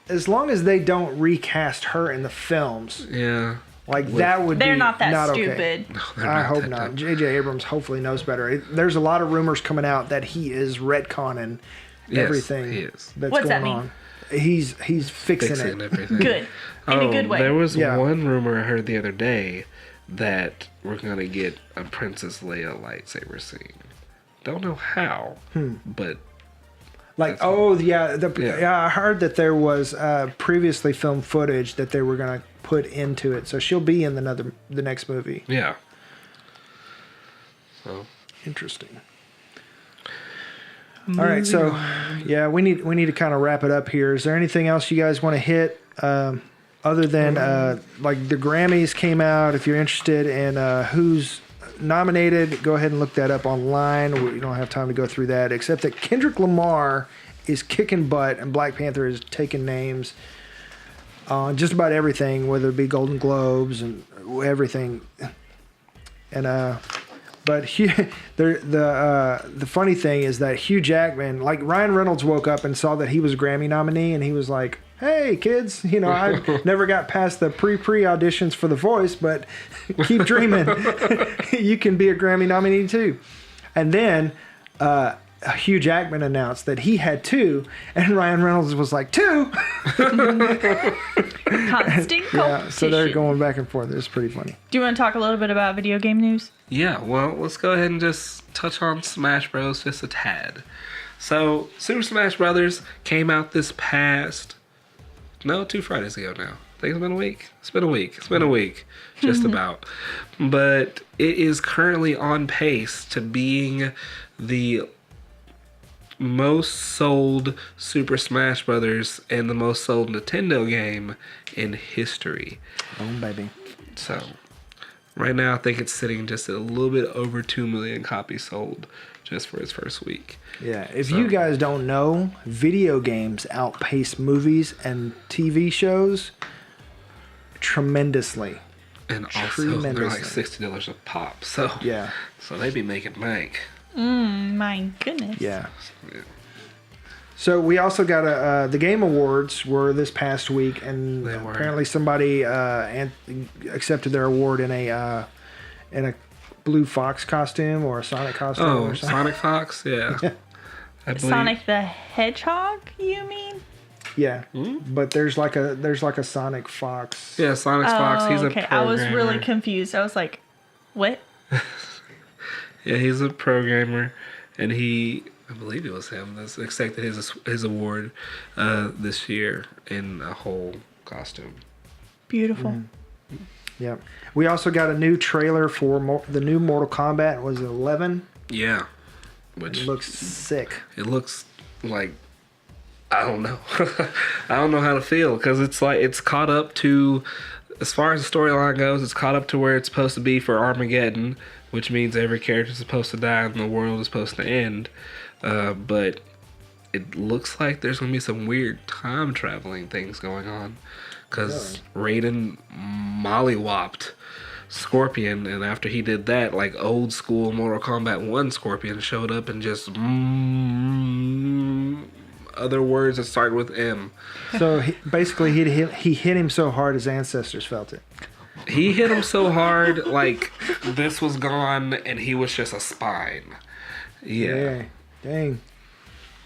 As long as they don't recast her in the films. Yeah. That would They're be not that not stupid. Okay. No, I hope not. J.J. Abrams hopefully knows better. There's a lot of rumors coming out that he is retconning everything he is. that's What's going that mean? on. He's fixing it. Everything. Good. In a good way. There was one rumor I heard the other day that we're gonna get a Princess Leia lightsaber scene. Don't know how, but I heard that there was previously filmed footage that they were gonna put into it, so she'll be in the next movie. Yeah. So interesting. All right, so we need to kind of wrap it up here. Is there anything else you guys want to hit? other than like the Grammys came out. If you're interested in who's nominated, go ahead and look that up online. We don't have time to go through that, except that Kendrick Lamar is kicking butt and Black Panther is taking names on just about everything, whether it be Golden Globes and everything. And but the funny thing is that Hugh Jackman, like Ryan Reynolds, woke up and saw that he was a Grammy nominee, and he was like, "Hey kids, you know, I never got past the pre auditions for The Voice, but keep dreaming, you can be a Grammy nominee too." And then Hugh Jackman announced that he had 2, and Ryan Reynolds was like, 2? Constant competition. Yeah, so they're going back and forth. It's pretty funny. Do you want to talk a little bit about video game news? Yeah, well, let's go ahead and just touch on Smash Bros. Just a tad. So, Super Smash Brothers came out this past... No, 2 Fridays ago now. I think it's been a week. It's been a week. Just about. But it is currently on pace to being the most sold Super Smash Brothers and the most sold Nintendo game in history. Oh, baby. So, right now I think it's sitting just at a little bit over 2 million copies sold just for its first week. Yeah, if you guys don't know, video games outpace movies and TV shows tremendously. And also, they're like $60 a pop. So, yeah. So they be making bank. My goodness. Yeah. So we also got the Game Awards were this past week, and apparently somebody accepted their award in a Blue Fox costume or a Sonic costume. Oh, or something. Sonic Fox, yeah. Sonic the Hedgehog, you mean? Yeah, but there's like a Sonic Fox. Yeah, Sonic Fox. He's a programmer. I was really confused. I was like, what? Yeah, he's a programmer, and I believe it was him that accepted his award this year in a whole costume. Beautiful. Yeah. We also got a new trailer for the new Mortal Kombat. Was it 11? Yeah. Which looks sick. It looks like, I don't know. I don't know how to feel, because it's like it's caught up to, as far as the storyline goes, it's caught up to where it's supposed to be for Armageddon, which means every character is supposed to die and the world is supposed to end. But it looks like there's going to be some weird time traveling things going on, because Raiden mollywopped Scorpion, and after he did that, like old school Mortal Kombat 1 Scorpion showed up and just other words that start with M. So basically he hit him so hard his ancestors felt it. He hit him so hard, like this was gone and he was just a spine. Yeah. Dang.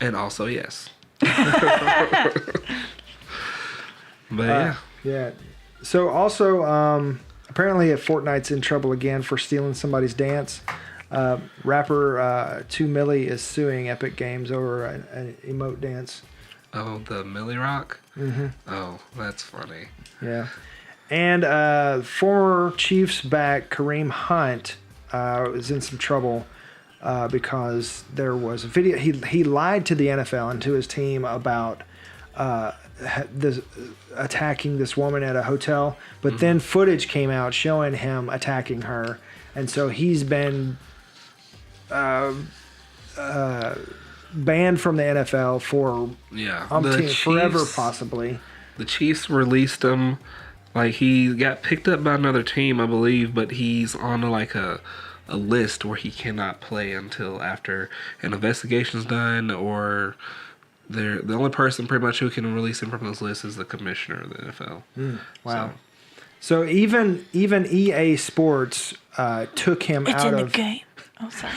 And also, yes. But yeah. Yeah. So also, apparently Fortnite's in trouble again for stealing somebody's dance. Rapper 2 Milli is suing Epic Games over an emote dance. Oh, the Millie Rock? Mm-hmm. Oh, that's funny. Yeah. And former Chiefs back Kareem Hunt was in some trouble because there was a video. He lied to the NFL and to his team about attacking this woman at a hotel, but then footage came out showing him attacking her, and so he's been banned from the NFL for forever, possibly. The Chiefs released him. Like, he got picked up by another team, I believe, but he's on like a list where he cannot play until after an investigation's done, or the only person pretty much who can release him from this list is the commissioner of the NFL. Wow. So even EA Sports took him out of... It's in the game. Oh, sorry.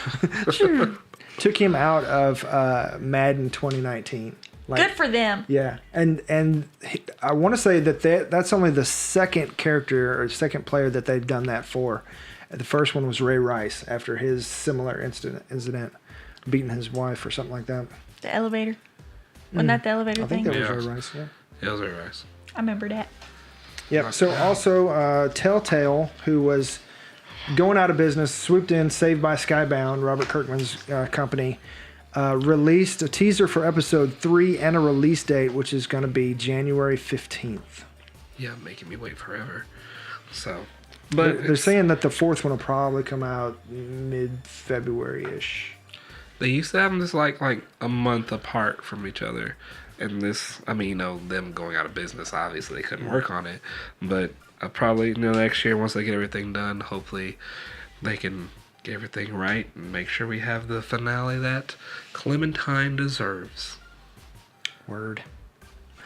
Sure. Took him out of Madden 2019. Like, good for them. Yeah, and I want to say that that's only the second character or second player that they've done that for. The first one was Ray Rice after his similar incident, beating his wife or something like that. The elevator. Wasn't that the elevator thing? I think that was Ray Rice, yeah. Yeah, it was Ray Rice. I remember that. Yeah, so also Telltale, who was going out of business, swooped in, Saved by Skybound, Robert Kirkman's company, released a teaser for episode 3 and a release date, which is going to be January 15th. Yeah, making me wait forever. So, But but they're saying that the fourth one will probably come out mid-February-ish. they used to have them just like a month apart from each other. And this, I mean, them going out of business, obviously they couldn't work on it. But probably, next year, once they get everything done, hopefully they can get everything right and make sure we have the finale that Clementine deserves. Word.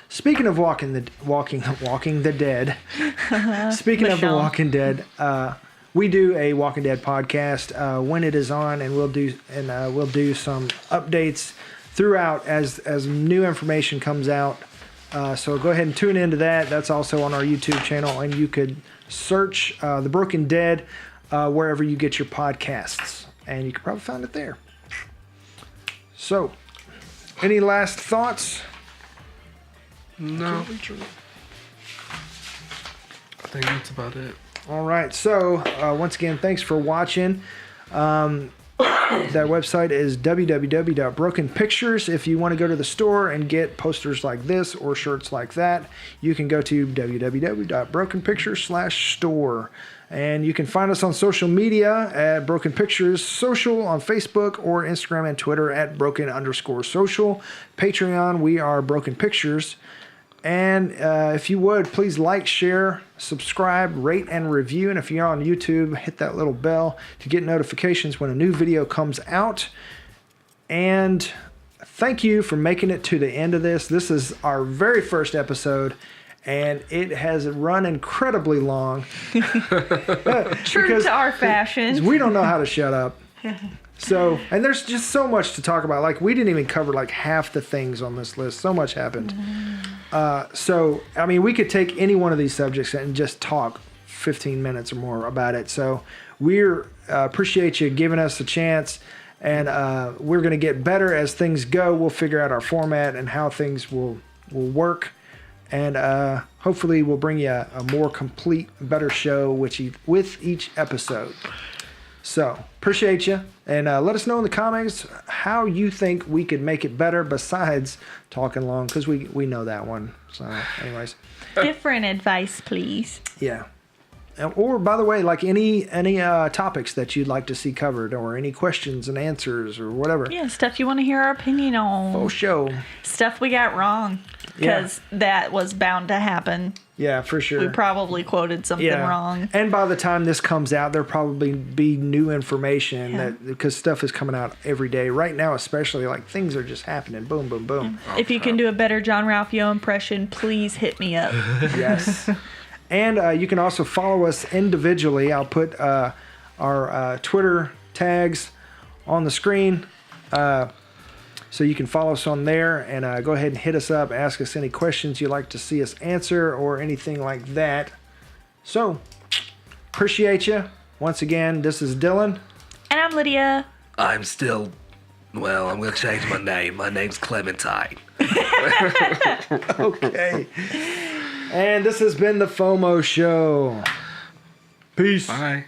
Speaking of walking the dead. Speaking of the Michelle. Walking Dead, we do a Walking Dead podcast when it is on, and we'll do some updates throughout as new information comes out. So go ahead and tune into that. That's also on our YouTube channel, and you could search The Broken Dead wherever you get your podcasts, and you can probably find it there. So, any last thoughts? No. I think that's about it. All right. So, once again, thanks for watching. That website is www.brokenpictures. If you want to go to the store and get posters like this or shirts like that, you can go to www.brokenpictures/store. And you can find us on social media at Broken Pictures Social on Facebook or Instagram and Twitter at Broken_social. Patreon, we are Broken Pictures. And if you would, please like, share, subscribe, rate, and review. And if you're on YouTube, hit that little bell to get notifications when a new video comes out. And thank you for making it to the end of this. This is our very first episode, and it has run incredibly long. True to our fashion. We don't know how to shut up. So, and there's just so much to talk about. Like, we didn't even cover like half the things on this list. So much happened. So, I mean, we could take any one of these subjects and just talk 15 minutes or more about it. So, we appreciate you giving us a chance, and we're going to get better as things go. We'll figure out our format and how things will work, and hopefully we'll bring you a more complete, better show with each episode. So, appreciate you, and let us know in the comments how you think we could make it better besides talking long, because we know that one. So, anyways. Different advice, please. Yeah. Or, by the way, like any topics that you'd like to see covered, or any questions and answers, or whatever. Yeah, stuff you want to hear our opinion on. FOMO Show. Stuff we got wrong. Because that was bound to happen. Yeah, for sure. We probably quoted something wrong. And by the time this comes out, there'll probably be new information because stuff is coming out every day. Right now, especially, like, things are just happening. Boom, boom, boom. If you can do a better John Ralphio impression, please hit me up. Yes. And you can also follow us individually. I'll put our Twitter tags on the screen. So you can follow us on there, and go ahead and hit us up. Ask us any questions you'd like to see us answer or anything like that. So, appreciate you. Once again, this is Dylan. And I'm Lydia. I'm going to change my name. My name's Clementine. Okay. And this has been the FOMO Show. Peace. Bye.